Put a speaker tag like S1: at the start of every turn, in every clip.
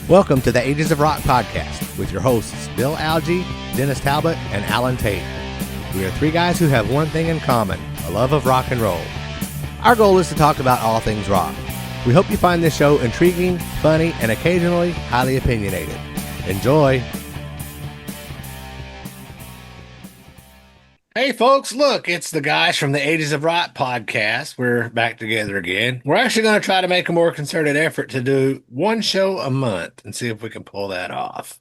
S1: Welcome to the Ages of Rock podcast with your hosts Bill Algie, Dennis Talbot, and Alan Tate. We are three guys who have one thing in common, a love of rock and roll. Our goal is to talk about all things rock. We hope you find this show intriguing, funny, and occasionally highly opinionated. Enjoy! Hey folks, look, it's the guys from the Ages of Rock podcast. We're back together again. We're actually going to try to make a more concerted effort to do one show a month and see if we can pull that off.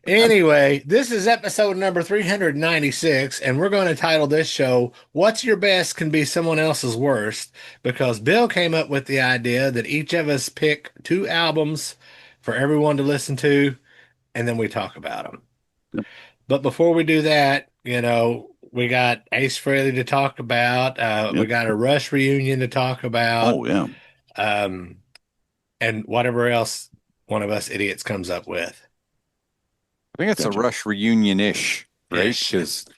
S1: Anyway, this is episode number 396, and we're going to title this show, What's Your Best Can Be Someone Else's Worst, because Bill came up with the idea that each of us pick 2 albums for everyone to listen to, and then we talk about them.
S2: Yep.
S1: But before we do that, we got Ace Frehley to talk about. We got a Rush reunion to talk about.
S2: Oh, yeah.
S1: And whatever else one of us idiots comes up with.
S3: I think it's a Rush reunion-ish, right?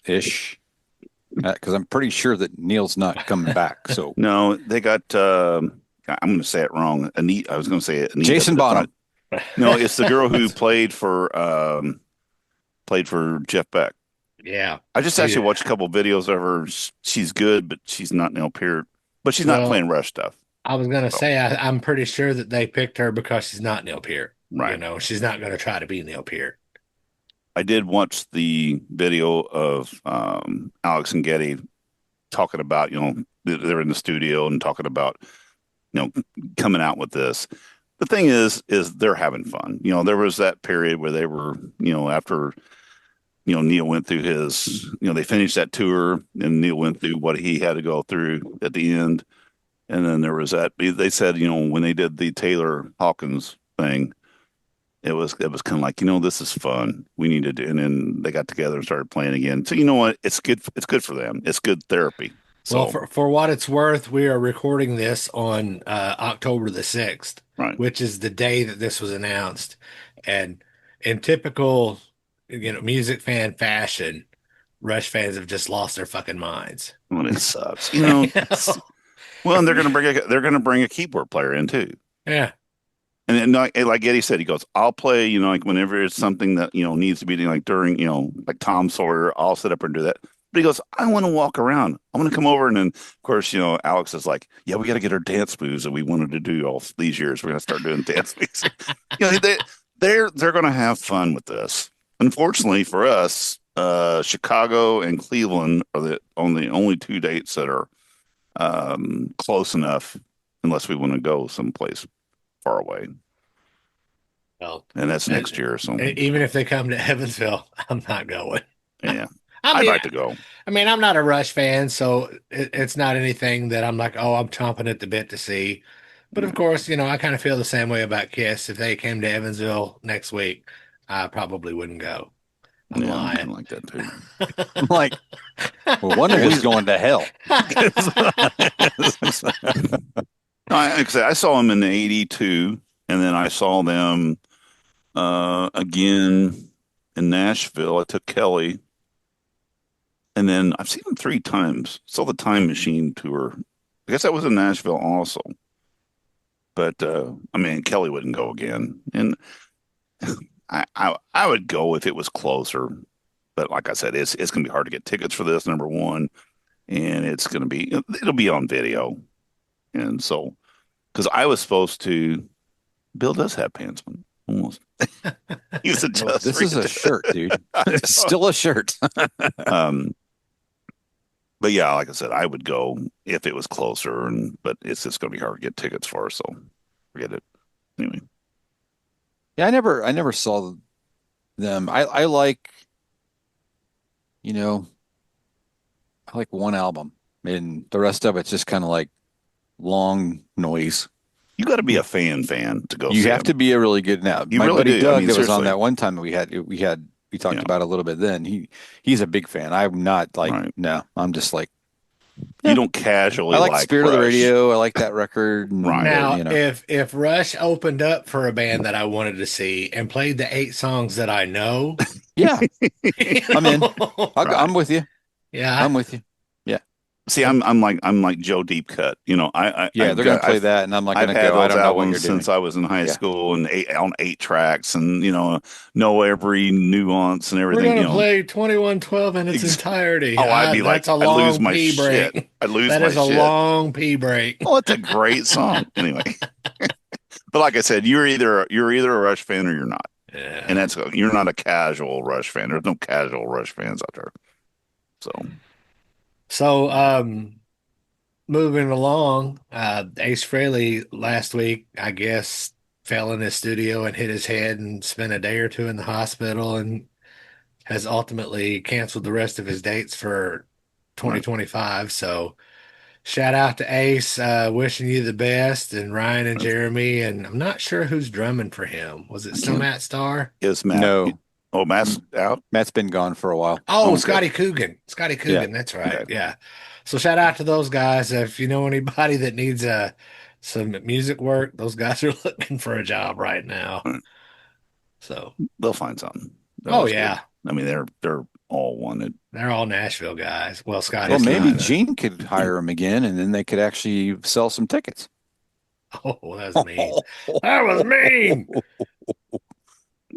S3: Because I'm pretty sure that Neil's not coming back. So
S2: No, they got, I'm going to say it wrong. I was going to say it. Anita,
S3: Jason Bonham.
S2: No, it's the girl who played for Jeff Beck.
S1: Yeah.
S2: I just actually watched a couple of videos of her. She's good, but she's not Neil Peart. But she's not playing Rush stuff.
S1: I was going to say, I'm pretty sure that they picked her because she's not Neil Peart.
S2: Right.
S1: She's not going to try to be Neil Peart.
S2: I did watch the video of Alex and Getty talking about, they're in the studio and talking about, coming out with this. The thing is they're having fun. There was that period where they were, after, Neil went through his, they finished that tour and Neil went through what he had to go through at the end. And then there was that, they said, when they did the Taylor Hawkins thing, it was kind of like, this is fun. We need to do, and then they got together and started playing again. So you know what? It's good. It's good for them. It's good therapy. So,
S1: well, for what it's worth, we are recording this on October the 6th,
S2: right,
S1: which is the day that this was announced. And in typical, music fan fashion, Rush fans have just lost their fucking minds.
S2: Well, it sucks, Well, and they're gonna bring a keyboard player in too.
S1: Yeah.
S2: And like Eddie said, he goes, I'll play, like whenever it's something that, needs to be like during, like Tom Sawyer, I'll sit up and do that. But he goes, I want to walk around. I want to come over. And then, of course, Alex is like, yeah, we got to get our dance moves that we wanted to do all these years. We're going to start doing dance moves. They're going to have fun with this. Unfortunately for us, Chicago and Cleveland are the only 2 dates that are close enough, unless we want to go someplace far away.
S1: Well,
S2: and that's next year or something.
S1: Even if they come to Evansville, I'm not going.
S2: Yeah. I'd like to go.
S1: I mean, I'm not a Rush fan, so it's not anything that I'm like, oh, I'm chomping at the bit to see. But of course, I kind of feel the same way about Kiss. If they came to Evansville next week, I probably wouldn't go. I'm lying.
S2: I'm like that too.
S3: I'm like, well, one of who's going to hell.
S2: I saw them in '82, and then I saw them again in Nashville. I took Kelly, and then I've seen them 3 times. Saw the Time Machine tour. I guess that was in Nashville also. But Kelly wouldn't go again, and I would go if it was closer. But like I said, it's gonna be hard to get tickets for this, number one, and it'll be on video. And so, because I was supposed to, Bill does have pants on, almost.
S3: This is a shirt, dude. It's still a shirt.
S2: But yeah, like I said, I would go if it was closer, but it's just going to be hard to get tickets for, so forget it. Anyway.
S3: Yeah, I never saw them. I like, I like one album, and the rest of it's just kind of like long noise.
S2: You got to be a fan to go.
S3: You have to be a really good now.
S2: You
S3: My
S2: really
S3: buddy
S2: do.
S3: Doug,
S2: I mean,
S3: that was
S2: seriously.
S3: on that one time that we talked about a little bit. Then he's a big fan. I'm not like,
S2: Right.
S3: No, I'm just like,
S2: You don't casually
S3: I like Spirit of the
S2: Rush.
S3: Radio. I like that record. And,
S2: Right.
S1: Now,
S3: you know.
S1: if Rush opened up for a band that I wanted to see and played the 8 songs that I know,
S3: Yeah,
S1: you
S3: I'm in.
S1: know,
S3: I'm with you.
S1: yeah,
S3: I'm with you. Yeah.
S2: See, I'm like Joe Deepcut. You know,
S3: Yeah, they're going to play that, and I'm not going
S2: I've
S3: to
S2: had
S3: go, I
S2: those
S3: don't know what you're
S2: albums
S3: doing.
S2: since I was in high
S3: Yeah.
S2: school and on 8 tracks, and know every nuance and
S1: we're
S2: everything.
S1: gonna play 2112 in its
S2: Ex-
S1: entirety.
S2: oh, I'd be like,
S1: That's a
S2: I'd lose
S1: long
S2: my
S1: pee
S2: shit.
S1: break.
S2: I'd lose
S1: That
S2: my
S1: is a
S2: shit.
S1: long pee break.
S2: Oh, it's a great song. Anyway, but like I said, you're either a Rush fan or you're not, and
S1: Yeah.
S2: you're not a casual Rush fan. There's no casual Rush fans out there. So
S1: So, moving along, Ace Frehley last week, I guess, fell in his studio and hit his head and spent a day or two in the hospital and has ultimately canceled the rest of his dates for
S2: right.
S1: 2025. So, shout out to Ace, wishing you the best, and Ryan and Jeremy. And I'm not sure who's drumming for him. Was it
S2: I
S1: still
S2: can't.
S1: Matt Starr?
S2: Is Matt?
S3: No,
S2: Oh, Matt's out.
S3: Matt's been gone for a while.
S1: Oh,
S2: Oh, okay.
S1: Scotty Coogan. Scotty
S3: Yeah.
S1: Coogan. That's right.
S2: Okay.
S1: Yeah. So shout out to those guys. If you know anybody that needs some music work, those guys are looking for a job right now.
S2: Right.
S1: So,
S2: They'll find something. They're
S1: oh
S2: always good.
S1: yeah,
S2: I mean, they're all wanted.
S1: they're all Nashville guys. Well,
S3: Well,
S1: Scotty's
S3: maybe
S1: not.
S3: Gene could hire him again, and then they could actually sell some tickets.
S1: Oh, that was mean. That was mean.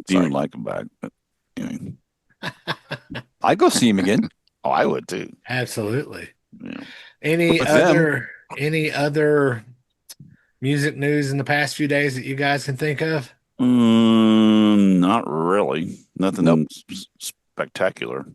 S2: You would like him back, but anyway.
S3: I'd go see him again.
S2: Oh, I would too.
S1: Absolutely.
S2: Yeah.
S1: Any
S3: With them.
S1: other music news in the past few days that you guys can think of?
S2: Not really. Nothing
S3: Nope.
S2: spectacular.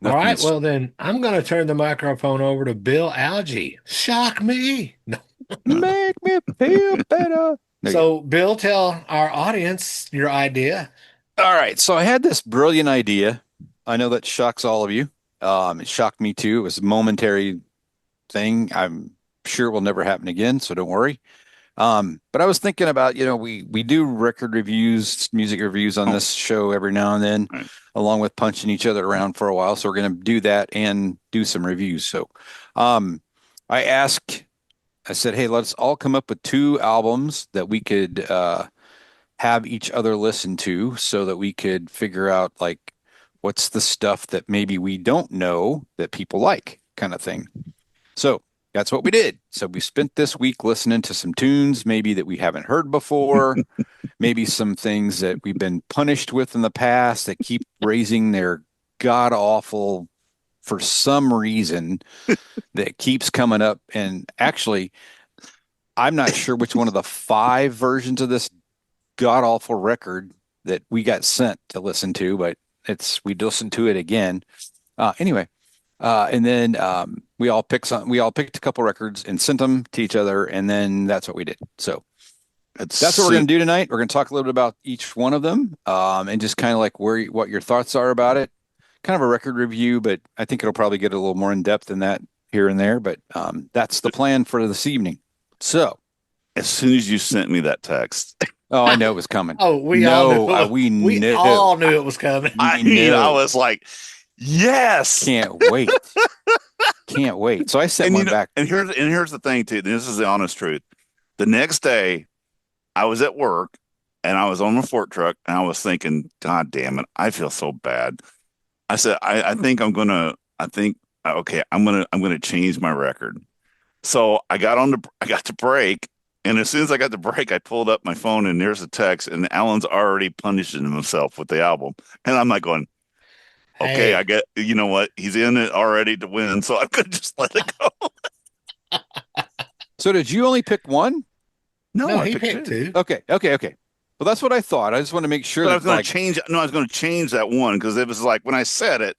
S1: All right,
S3: Nothing's-
S1: well then I'm going to turn the microphone over to Bill Algie. Shock me. No.
S3: Make me feel better. There you
S1: So, Bill, tell our audience your idea.
S3: All right. So I had this brilliant idea. I know that shocks all of you. It shocked me too. It was a momentary thing. I'm sure it will never happen again, so don't worry. But I was thinking about, we do record reviews, music reviews on this show every now and then,
S2: Right.
S3: along with punching each other around for a while. So we're going to do that and do some reviews. So I said, hey, let's all come up with 2 albums that we could have each other listen to so that we could figure out like what's the stuff that maybe we don't know that people like, kind of thing. So that's what we did. So we spent this week listening to some tunes maybe that we haven't heard before, maybe some things that we've been punished with in the past that keep raising their god awful, for some reason, that keeps coming up. And actually, I'm not sure which one of the 5 versions of this god awful record that we got sent to listen to, but we listened to it again. Anyway, and then we all picked a couple records and sent them to each other, and then that's what we did. So that's what we're going to do tonight. We're going to talk a little bit about each one of them, and just kind of like what your thoughts are about it. Kind of a record review, but I think it'll probably get a little more in depth than that here and there. But that's the plan for this evening. So
S2: as soon as you sent me that text,
S3: oh, I know it was coming.
S1: Oh, we all knew.
S3: We knew.
S1: all knew it was coming.
S2: I was like, yes.
S3: Can't wait. Can't wait. So I sent one back.
S2: And here's the thing too. This is the honest truth. The next day, I was at work and I was on the fork truck and I was thinking, God damn it, I feel so bad. I said, I'm gonna change my record. So I got the break, and as soon as I got the break, I pulled up my phone and there's a text, and Alan's already punishing himself with the album, and I'm like going, okay,
S1: Hey.
S2: I get, you know what, he's in it already to win, so I'm gonna just let it go.
S3: So did you only pick one?
S1: No,
S2: I
S1: he picked 2.
S3: Okay. Well, that's what I thought. I just want to make sure
S2: But
S3: that
S2: I was going to change. No, I was going to change that one because it was like when I said it,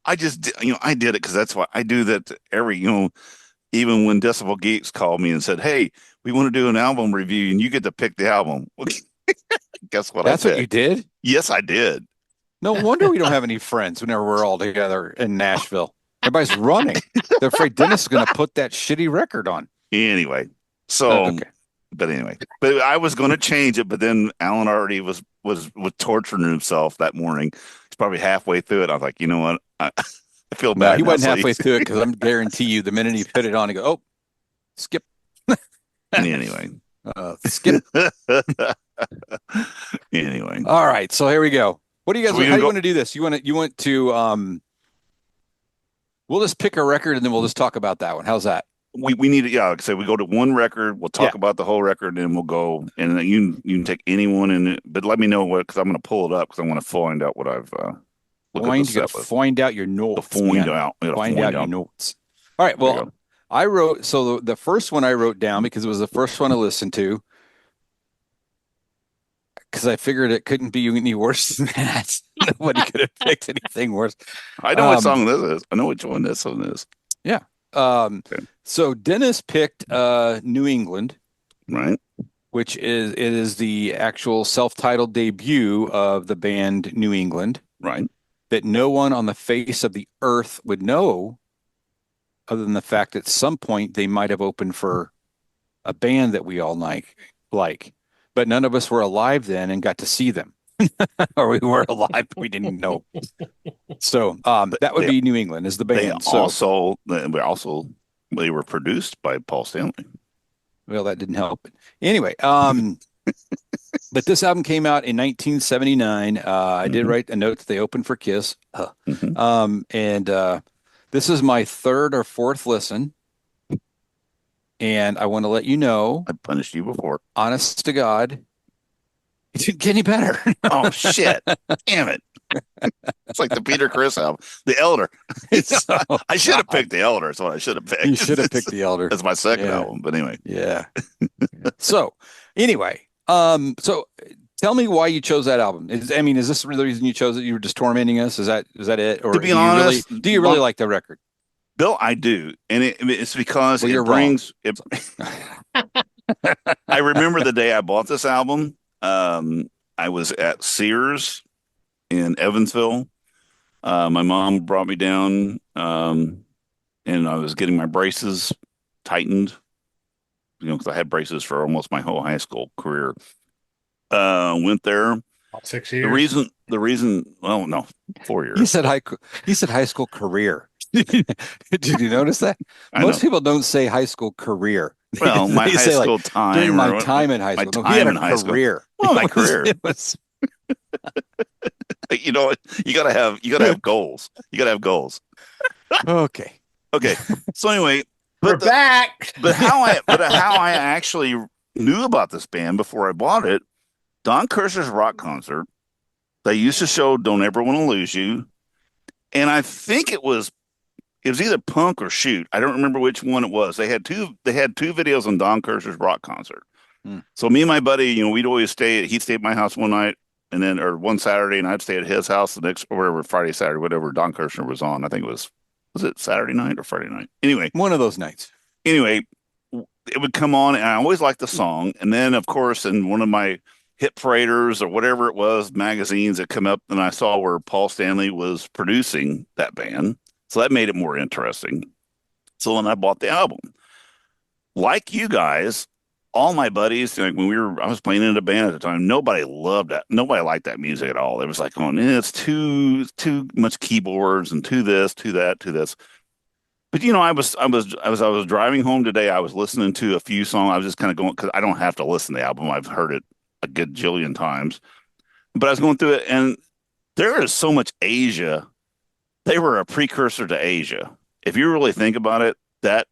S2: I just, I did it because that's why I do that to every, even when Decibel Geeks called me and said, "Hey, we want to do an album review and you get to pick the album." Well, guess what?
S3: that's
S2: I
S3: what you did?
S2: Yes, I did.
S3: No wonder we don't have any friends whenever we're all together in Nashville. Everybody's running. They're afraid Dennis is going to put that shitty record on.
S2: Anyway, so,
S3: Okay.
S2: but I was going to change it, but then Alan already was torturing himself that morning. He's probably halfway through it. I was like, you know what? I feel
S3: No,
S2: bad.
S3: he
S2: now,
S3: wasn't
S2: so
S3: halfway through it because I'm guarantee you the minute he put it on, he go, oh, skip,
S2: anyway.
S3: skip.
S2: Anyway,
S3: All right, so here we go. What do you guys?
S2: so we
S3: How
S2: can
S3: do you
S2: go.
S3: want to do this? You want to we'll just pick a record and then we'll just talk about that one. How's that?
S2: We need to, yeah, like I said, we go to one record, we'll
S3: Yeah.
S2: talk about the whole record, and then we'll go, and then you can take anyone in it, but let me know what, because I'm going to pull it up because I want to find out what I've look at the
S3: You
S2: set
S3: gotta
S2: list.
S3: find out your
S2: The
S3: notes,
S2: find
S3: man.
S2: out, you gotta
S3: Find
S2: find
S3: out your
S2: out.
S3: notes. All right.
S2: There you
S3: Well,
S2: go.
S3: I wrote so the first one I wrote down because it was the first one I listened to because I figured it couldn't be any worse than that. Nobody could have picked anything worse.
S2: I know what
S3: Um,
S2: song this is. I know which one this one is.
S3: yeah.
S2: Okay.
S3: So Dennis picked New England,
S2: Right,
S3: which is the actual self-titled debut of the band New England
S2: right.
S3: that no one on the face of the earth would know other than the fact that at some point they might have opened for a band that we all like, but none of us were alive then and got to see them. Or we were alive, but we didn't know. So that would
S2: They
S3: be New England is the
S2: they
S3: band. So
S2: they were produced by Paul Stanley.
S3: well, that didn't help. Anyway, but this album came out in 1979. I did
S2: Mhm.
S3: write a note that they opened for Kiss.
S2: Mhm.
S3: And this is my third or fourth listen. And I want to let you know,
S2: I punished you before.
S3: honest to God, it didn't get any better.
S2: Oh shit! Damn it! It's like the Peter Criss album, The Elder.
S3: So,
S2: I should have
S3: God,
S2: picked The Elder. That's what I should have picked.
S3: you should have picked The Elder.
S2: That's my second
S3: Yeah.
S2: album. But anyway,
S3: Yeah. So anyway, so tell me why you chose that album. I mean, is this the reason you chose it? You were just tormenting us? Is that it? Or
S2: to be
S3: do you really
S2: honest,
S3: do you really like the record?
S2: Bill, I do, and it's because
S3: Well,
S2: it
S3: you're
S2: brings it. I remember the day I bought this album. I was at Sears in Evansville. My mom brought me down, and I was getting my braces tightened, because I had braces for almost my whole high school career. Went there.
S1: About 6
S2: The
S1: years.
S2: reason, well, no, 4 years.
S3: He said high school career. Did you notice that?
S2: I
S3: Most
S2: know.
S3: people don't say high school career.
S2: Well, my
S3: They
S2: high
S3: say like
S2: school time,
S3: during my
S2: or
S3: time in high
S2: my
S3: school. No, he had
S2: time
S3: a
S2: in high school.
S3: career.
S2: Well, my
S3: It was-
S2: career.
S3: It was
S2: You know what? You gotta have goals. You gotta have goals.
S3: okay.
S2: Okay. So anyway,
S1: We're back.
S2: but how I actually knew about this band before I bought it, Don Kirshner's rock concert. They used to show "Don't Ever Want to Lose You," and I think it was either Punk or Shoot. I don't remember which one it was. They had two videos on Don Kirshner's rock concert.
S3: Hmm.
S2: So me and my buddy, we'd always he'd stay at my house one night, and then or one Saturday, and I'd stay at his house the next, or whatever, Friday, Saturday, whatever Don Kirshner was on. I think was it Saturday night or Friday night?
S3: One of those nights.
S2: Anyway, it would come on, and I always liked the song. And then, of course, in one of my hit paraders or whatever it was, magazines that come up, and I saw where Paul Stanley was producing that band. So that made it more interesting. So then I bought the album. Like you guys, all my buddies, like I was playing in a band at the time, nobody loved that. Nobody liked that music at all. It was like, it's too much keyboards and too this, too that, too this. But I was driving home today. I was listening to a few songs. I was just kind of going because I don't have to listen to the album. I've heard it a good jillion times. But I was going through it, and there is so much Asia. They were a precursor to Asia. If you really think about it, that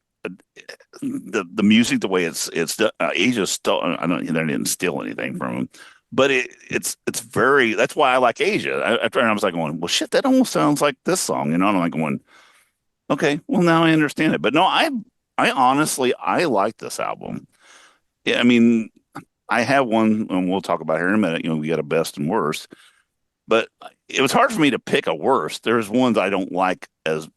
S2: the music, the way it's Asia still. I don't. They didn't steal anything from them, but it's very. That's why I like Asia. I was like going, well, shit, that almost sounds like this song. And I'm like going, okay, well now I understand it. But no, I honestly I like this album. Yeah, I mean, I have one, and we'll talk about it here in a minute. We got a best and worst, but it was hard for me to pick a worst. There's ones I don't like as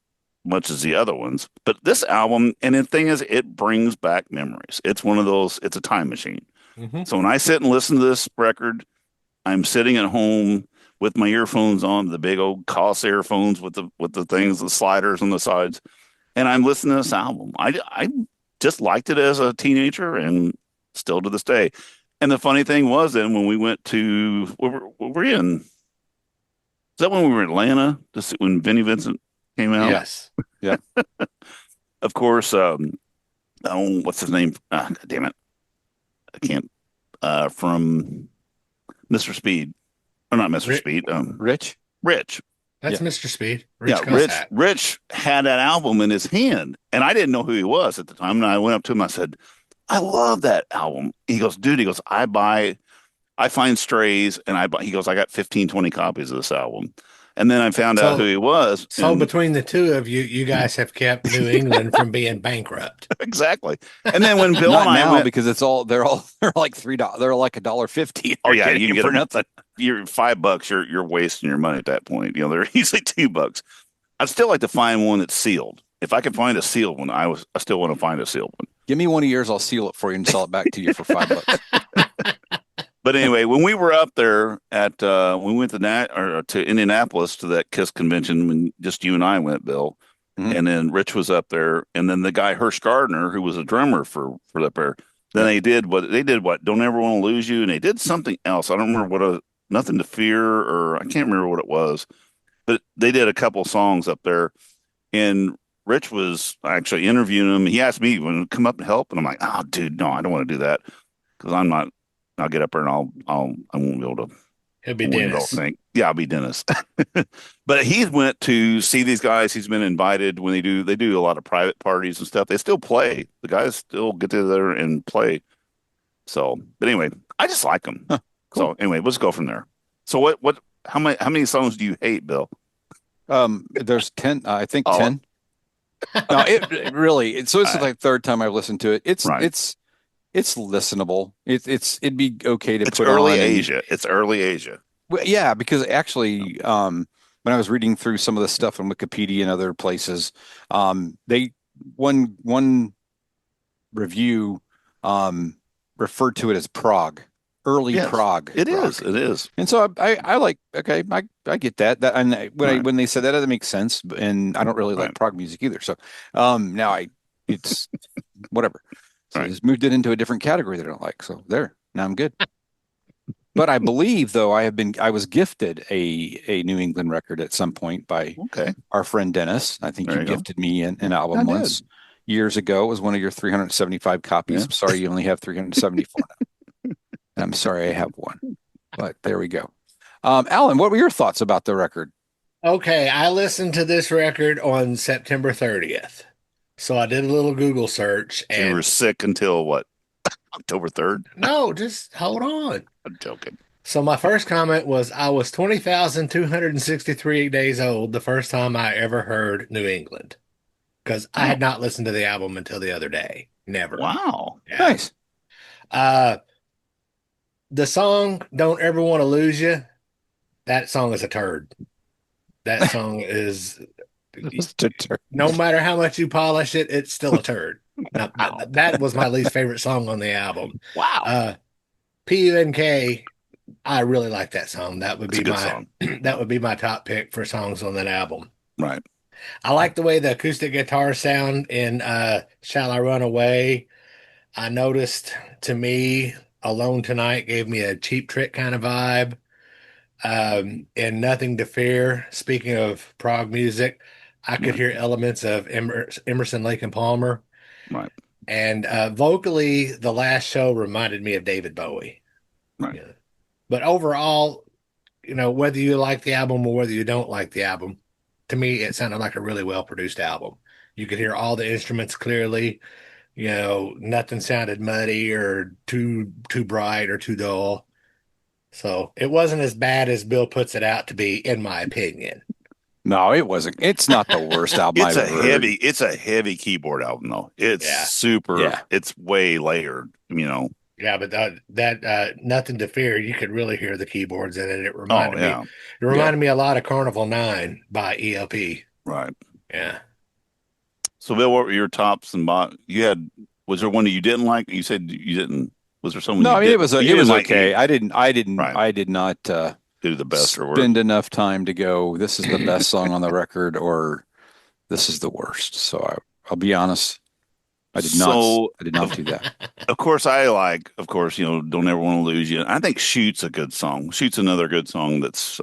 S2: much as the other ones, but this album, and the thing is, it brings back memories. It's one of those. It's a time machine.
S1: Mm-hmm.
S2: So when I sit and listen to this record, I'm sitting at home with my earphones on, the big old Koss earphones with the things, the sliders on the sides, and I'm listening to this album. I just liked it as a teenager, and still to this day. And the funny thing was, then when we went to where were we in? Is that when we were in Atlanta? When Vinnie Vincent came out.
S1: Yes.
S3: Yeah.
S2: Of course, what's his name? God damn it. I can't. From Mr. Speed. Or not Mr.
S1: Rick,
S2: Speed.
S3: Rich.
S2: Rich.
S1: that's
S3: Yeah.
S1: Mr. Speed.
S2: Yeah,
S1: Rich
S2: Rich.
S1: Cossack.
S2: Rich had that album in his hand, and I didn't know who he was at the time. And I went up to him. I said, "I love that album." He goes, "Dude," he goes, I find strays, and I buy." He goes, "I got 15, 20 copies of this album." And then I found out who
S1: So
S2: he was,
S1: so
S2: and
S1: between the two of you, you guys have kept New England from being bankrupt.
S2: exactly. And then when Bill
S3: Not
S2: and I
S3: now
S2: went,
S3: because they're like $3. They're like $1.50.
S2: oh
S3: You're
S2: yeah,
S3: getting
S2: you can
S3: it
S2: get
S3: for
S2: them.
S3: nothing.
S2: You're $5. You're wasting your money at that point. They're easily $2. I'd still like to find one that's sealed. If I could find a sealed one, I still want to find a sealed one.
S3: Give me one of yours. I'll seal it for you and sell it back to you for $5.
S2: But anyway, when we were up there at we went to Indianapolis to that KISS convention when just you and I went, Bill,
S3: Mhm.
S2: and then Rich was up there, and then the guy Hirsch Gardner, who was a drummer for up there. Then they did what Don't Ever Want to Lose You, and they did something else. I don't remember Nothing to Fear, or I can't remember what it was, but they did a couple songs up there, and Rich was actually interviewing him. He asked me when to come up and help, and I'm like, oh, dude, no, I don't want to do that because I'm not. I'll get up there and I won't be able to.
S1: He'll be
S2: I wouldn't be able to
S1: Dennis.
S2: think. Yeah, I'll be Dennis. But he went to see these guys. He's been invited when they do a lot of private parties and stuff. They still play. The guys still get together and play. So, but anyway, I just like them.
S3: Huh, cool.
S2: So anyway, let's go from there. So how many songs do you hate, Bill?
S3: There's 10. I think
S2: Oh.
S3: 10. No, it really. So this is
S2: Right.
S3: like third time I've listened to it.
S2: Right.
S3: It's listenable. It'd be okay to
S2: It's
S3: put
S2: early
S3: on.
S2: Asia. It's early Asia.
S3: Well, yeah, because actually, when I was reading through some of the stuff on Wikipedia and other places, they one review referred to it as prog, early
S2: Yes,
S3: prog.
S2: It
S3: rock.
S2: is. It is.
S3: And so I like, okay, I get that. And
S2: Right.
S3: when they said that, that makes sense. And I don't really like
S2: Right.
S3: prog music either. So now it's whatever. So I
S2: Right.
S3: just moved it into a different category that I don't like. So now I'm good. But I believe though I was gifted a New England record at some point by
S2: Okay.
S3: our friend Dennis. I think
S2: There
S3: you
S2: you go.
S3: gifted me an
S2: I
S3: album
S2: did.
S3: once years ago. It was one of your 375 copies.
S2: Yeah.
S3: I'm sorry you only have 374 now. And I'm sorry I have one. But there we go. Alan, what were your thoughts about the record?
S1: Okay, I listened to this record on September 30th. So I did a little Google search
S2: So you were sick until what? October 3rd?
S1: no, just hold on.
S2: I'm joking.
S1: So my first comment was I was 20,263 days old the first time I ever heard New England because I had not listened to the album until the other day. Never.
S2: Wow.
S1: Yeah.
S3: Nice.
S1: The song "Don't Ever Want to Lose You," that song is a turd. That song is no matter how much you polish it, it's still a turd. Now, that was my least favorite song on the album.
S2: Wow.
S1: PUNK, I really like that song. That would
S2: It's
S1: be
S2: a good
S1: my
S2: song.
S1: that would be my top pick for songs on that album.
S2: Right.
S1: I like the way the acoustic guitar sound in Shall I Run Away. I noticed to me Alone Tonight gave me a Cheap Trick kind of vibe. And Nothing to Fear, speaking of prog music, I could
S2: Right.
S1: hear elements of Emerson, Lake and Palmer.
S2: Right.
S1: And vocally, the last show reminded me of David Bowie.
S2: Right.
S1: Yeah. But overall, whether you like the album or whether you don't like the album, to me, it sounded like a really well produced album. You could hear all the instruments clearly. Nothing sounded muddy or too bright or too dull. So it wasn't as bad as Bill puts it out to be, in my opinion.
S3: No, it wasn't. It's not the worst album I've ever heard.
S2: It's a heavy keyboard album though. It's
S1: Yeah.
S2: super.
S3: Yeah.
S2: It's way layered.
S1: Yeah, but that Nothing to Fear, you could really hear the keyboards in it. It reminded
S2: yeah.
S1: me. It reminded me a lot of Carnival 9 by ELP.
S2: Right.
S1: Yeah.
S2: So Bill, what were your tops and bottoms? Was there one that you didn't like? You said you didn't. Was there someone?
S3: No, I mean it was
S2: like
S3: okay. I did not
S2: do the best or worst.
S3: spend enough time to go, this is the best song on the record or this is the worst. So I'll be honest. I did not do that.
S2: Of course, Don't Ever Want to Lose You. I think Shoot's a good song. Shoot's another good song that's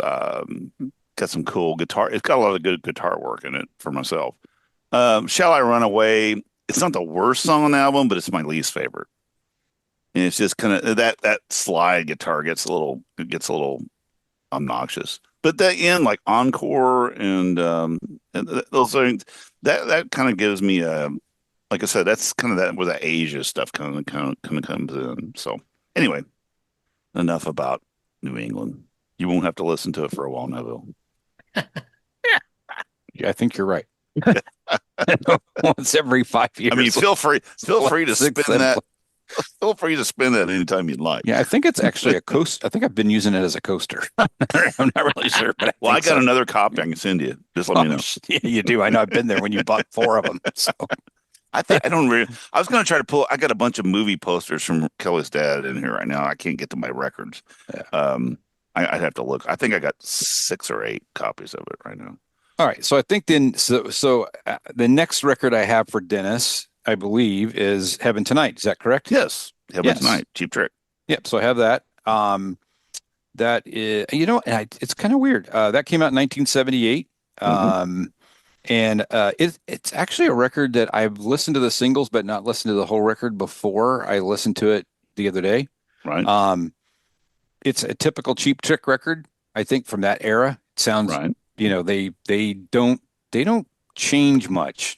S2: got some cool guitar. It's got a lot of good guitar work in it for myself. Shall I Run Away? It's not the worst song on the album, but it's my least favorite. And it's just kind of that slide guitar gets a little obnoxious. But the end, like Encore and those things, that kind of gives me a, like I said, that's kind of that where the Asia stuff kind of comes in. So anyway, enough about New England. You won't have to listen to it for a while, Neville.
S3: Yeah, I think you're right. Once every 5 years.
S2: I mean, feel free to spin that. Feel free to spin that anytime you'd like.
S3: Yeah, I think it's actually a coast. I think I've been using it as a coaster. I'm not really sure, but
S2: I got another copy I can send you. Just let me know.
S3: Yeah, you do. I know. I've been there when you bought 4 of them. So
S2: I was going to try to pull. I got a bunch of movie posters from Kelly's dad in here right now. I can't get to my records.
S3: Yeah.
S2: I'd have to look. I think I got 6 or 8 copies of it right now.
S3: All right. So I think then, the next record I have for Dennis, I believe, is Heaven Tonight. Is that correct?
S2: Yes. Heaven Tonight. Cheap Trick.
S3: Yep. So I have that. That is, it's kind of weird. That came out in 1978.
S2: Mm-hmm.
S3: And it's actually a record that I've listened to the singles, but not listened to the whole record before I listened to it the other day.
S2: Right.
S3: It's a typical Cheap Trick record, I think, from that era. It sounds,
S2: right.
S3: They don't change much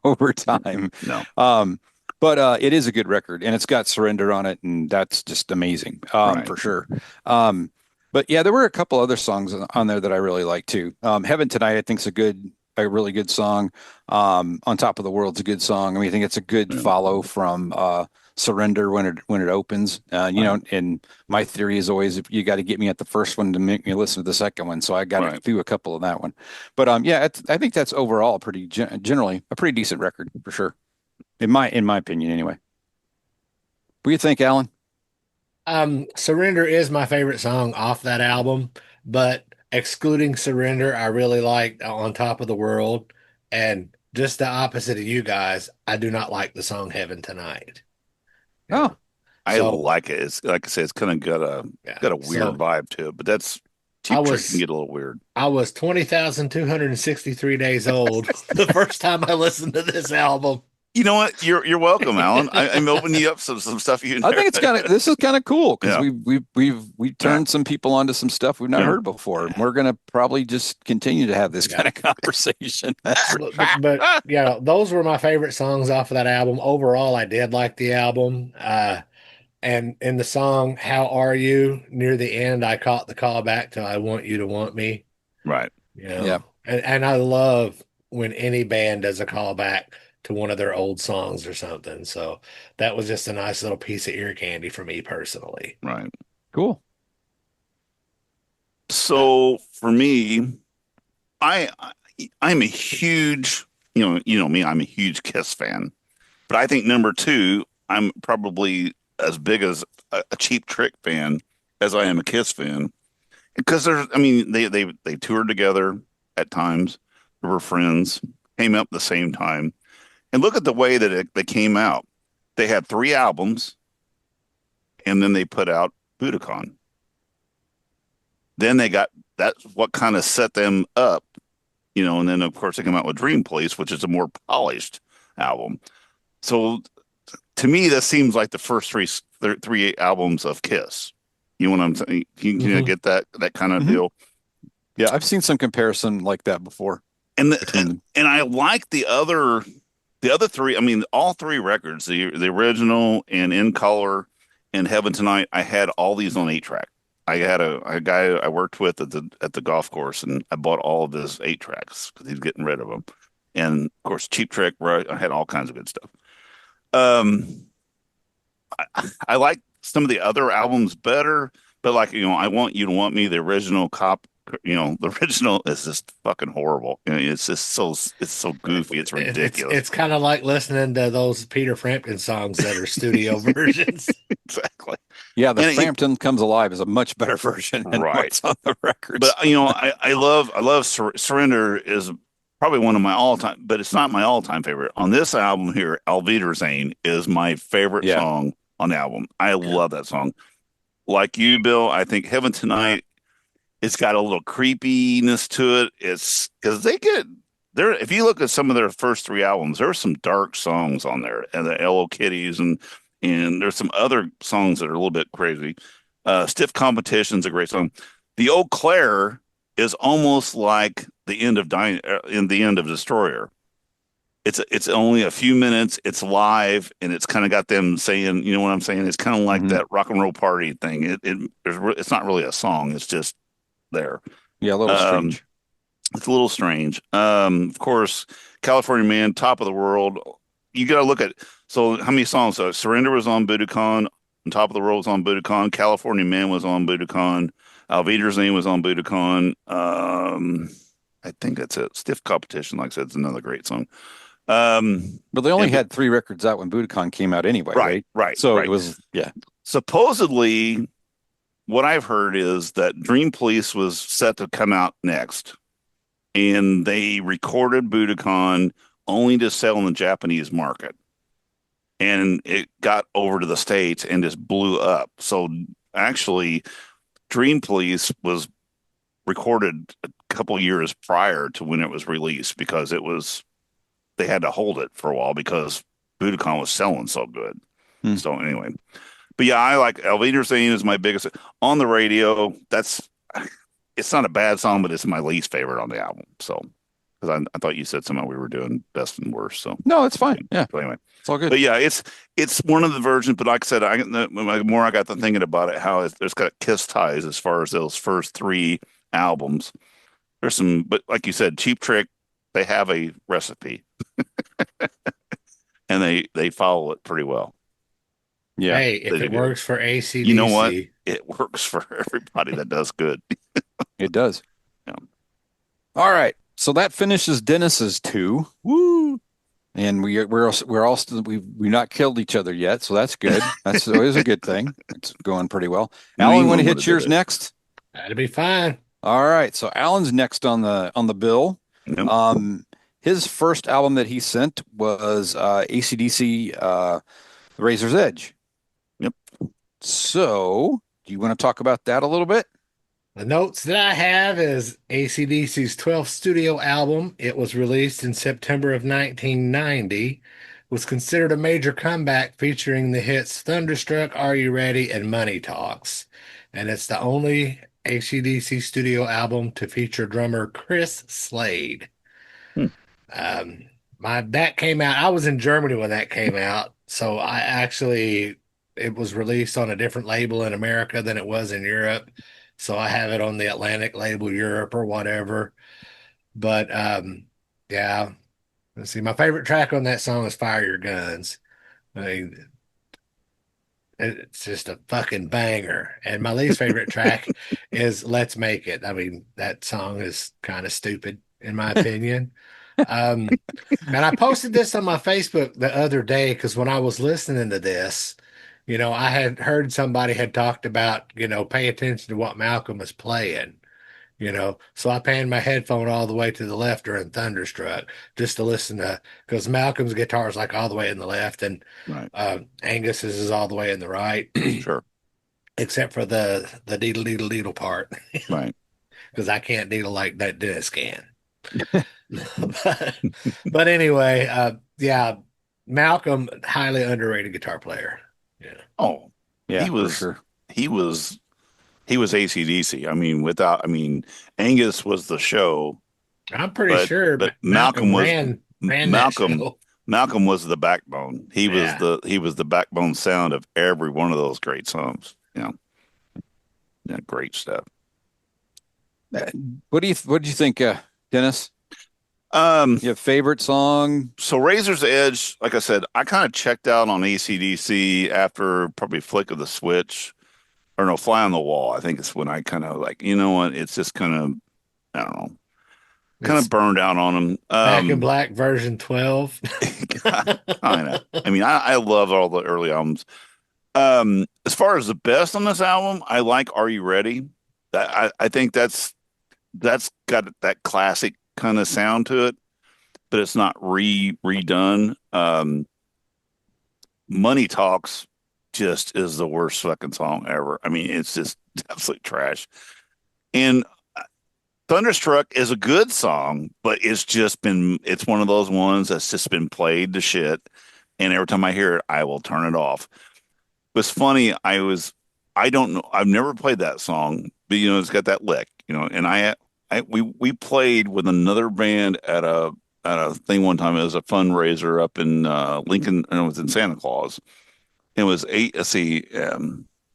S3: over time.
S2: No.
S3: But it is a good record, and it's got Surrender on it, and that's just amazing,
S2: Right.
S3: for sure. But yeah, there were a couple other songs on there that I really like too. Heaven Tonight, I think, is a really good song. On Top of the World's a good song. I mean, I think it's a good follow from Surrender when it opens. And my theory is always, if you got to get me at the first one to make me listen to the second one. So I got to do a couple of that one. But I think that's overall generally a pretty decent record for sure, in my opinion, anyway. What do you think, Alan?
S1: Surrender is my favorite song off that album, but excluding Surrender, I really like On Top of the World. And just the opposite of you guys, I do not like the song Heaven Tonight.
S3: Oh,
S2: I like it. It's like I said, it's kind of got a weird vibe to it, but that's Cheap Trick can get a little weird.
S1: I was 20,263 days old the first time I listened to this album.
S2: You know what? You're welcome, Alan. I'm opening you up some stuff you.
S3: I think this is kind of cool because we've turned some people onto some stuff we've not heard before. We're gonna probably just continue to have this kind of conversation.
S1: But yeah, those were my favorite songs off of that album. Overall, I did like the album. And in the song "How Are You," near the end, I caught the call back to "I Want You to Want Me."
S2: Right.
S3: Yeah.
S1: And I love when any band does a callback to one of their old songs or something. So that was just a nice little piece of ear candy for me personally.
S2: Right.
S3: Cool.
S2: So for me, I'm a huge, you know me, I'm a huge Kiss fan. But I think number 2, I'm probably as big as a Cheap Trick fan as I am a Kiss fan. Because they toured together at times. They were friends, came up at the same time. And look at the way that they came out. They had 3 albums, and then they put out Budokan. Then that's what kind of set them up, and then of course they come out with Dream Place, which is a more polished album. So to me, that seems like the first three albums of Kiss. You know what I'm saying? Can you get that kind of deal?
S3: Yeah, I've seen some comparison like that before.
S2: And I like the other 3. I mean, all 3 records, the original and In Color and Heaven Tonight. I had all these on 8-track. I had a guy I worked with at the golf course, and I bought all of his 8-tracks because he's getting rid of them. And of course, Cheap Trick, where I had all kinds of good stuff. I like some of the other albums better, but like, I Want You to Want Me, the original the original is just fucking horrible. It's just it's so goofy. It's ridiculous.
S1: It's kind of like listening to those Peter Frampton songs that are studio versions.
S2: Exactly.
S3: Yeah, the Frampton Comes Alive is a much better version than what's on the records.
S2: But I love Surrender is probably one of my all-time, but it's not my all-time favorite. On this album here, Alviderzane is my favorite song on the album. I love that song. Like you, Bill, I think Heaven Tonight It's got a little creepiness to it. It's because they get there. If you look at some of their first three albums, there are some dark songs on there, and the Hello Kitties, and there's some other songs that are a little bit crazy. Stiff Competition's a great song. The Eau Claire is almost like the end of in the end of Destroyer. It's only a few minutes. It's live, and it's kind of got them saying, you know what I'm saying? It's kind of like that rock and roll party thing. It's not really a song. It's just there.
S3: Yeah, a little strange.
S2: It's a little strange. Of course, California Man, Top of the World. You got to look at, so how many songs? So Surrender was on Budokan, and Top of the World was on Budokan. California Man was on Budokan. Alvider's Name was on Budokan. I think that's it. Stiff Competition, like I said, is another great song.
S3: But they only had 3 records out when Budokan came out anyway, right?
S2: Right.
S3: So
S2: right.
S3: it was, yeah.
S2: Supposedly, what I've heard is that Dream Police was set to come out next, and they recorded Budokan only to sell in the Japanese market. And it got over to the States and just blew up. So actually, Dream Police was recorded a couple years prior to when it was released because they had to hold it for a while because Budokan was selling so good. So anyway, but yeah, I like Alvider's Theme is my biggest on the radio. It's not a bad song, but it's my least favorite on the album. So because I thought you said somehow we were doing best and worst. So
S3: no, it's fine. Yeah,
S2: so anyway,
S3: it's all good.
S2: But yeah, it's one of the versions. But like I said, the more I got to thinking about it, how there's got Kiss ties as far as those first 3 albums. There's some, but like you said, Cheap Trick, they have a recipe, and they follow it pretty well.
S4: Yeah, hey, if it works for AC/DC,
S2: you know what? It works for everybody that does good.
S3: It does.
S2: Yeah.
S3: All right, so that finishes Dennis's 2.
S2: Woo!
S3: And we're all still we've not killed each other yet, so that's good. That's always a good thing. It's going pretty well. Alan, want to hit yours next?
S4: That'd be fine.
S3: All right, so Alan's next on the bill.
S2: Yep.
S3: His first album that he sent was AC/DC Razor's Edge.
S2: Yep.
S3: So, do you want to talk about that a little bit?
S4: The notes that I have is AC/DC's 12th studio album. It was released in September of 1990. Was considered a major comeback featuring the hits Thunderstruck, Are You Ready, and Money Talks. And it's the only AC/DC studio album to feature drummer Chris Slade. That came out. I was in Germany when that came out, so it was released on a different label in America than it was in Europe. So I have it on the Atlantic label, Europe or whatever. But yeah, let's see. My favorite track on that song is "Fire Your Guns." I mean, it's just a fucking banger. And my least favorite track is "Let's Make It." I mean, that song is kind of stupid in my opinion. And I posted this on my Facebook the other day because when I was listening to this, I had heard somebody had talked about, pay attention to what Malcolm is playing, So I panned my headphone all the way to the left during Thunderstruck just to listen to, because Malcolm's guitar is like all the way in the left and Angus's is all the way in the right.
S2: Sure.
S4: Except for the deedle deedle deedle part.
S2: Right.
S4: Because I can't deedle like that Dennis can. but anyway, yeah, Malcolm, highly underrated guitar player. Yeah.
S2: Oh,
S3: yeah,
S2: he was.
S3: For sure.
S2: He was AC/DC. I mean, Angus was the show.
S4: I'm pretty sure,
S2: but Malcolm
S4: ran
S2: Malcolm was the backbone. He was the backbone sound of every one of those great songs. Yeah, great stuff.
S3: What do you think, Dennis? Your favorite song?
S2: So Razor's Edge, like I said, I kind of checked out on AC/DC after probably Flick of the Switch, or no, Fly on the Wall. I think it's when I kind of like, you know what? It's just kind of, I don't know, kind of burned out on them.
S4: Back in Black version 12.
S2: Kind of. I mean, I love all the early albums. As far as the best on this album, I like Are You Ready? I think that's got that classic kind of sound to it, but it's not redone. Money Talks just is the worst fucking song ever. I mean, it's just absolute trash. And Thunderstruck is a good song, but it's one of those ones that's just been played to shit. And every time I hear it, I will turn it off. It's funny. I don't know. I've never played that song, but it's got that lick, and we played with another band at a thing one time. It was a fundraiser up in Lincoln, and it was in Santa Claus. It was let's see,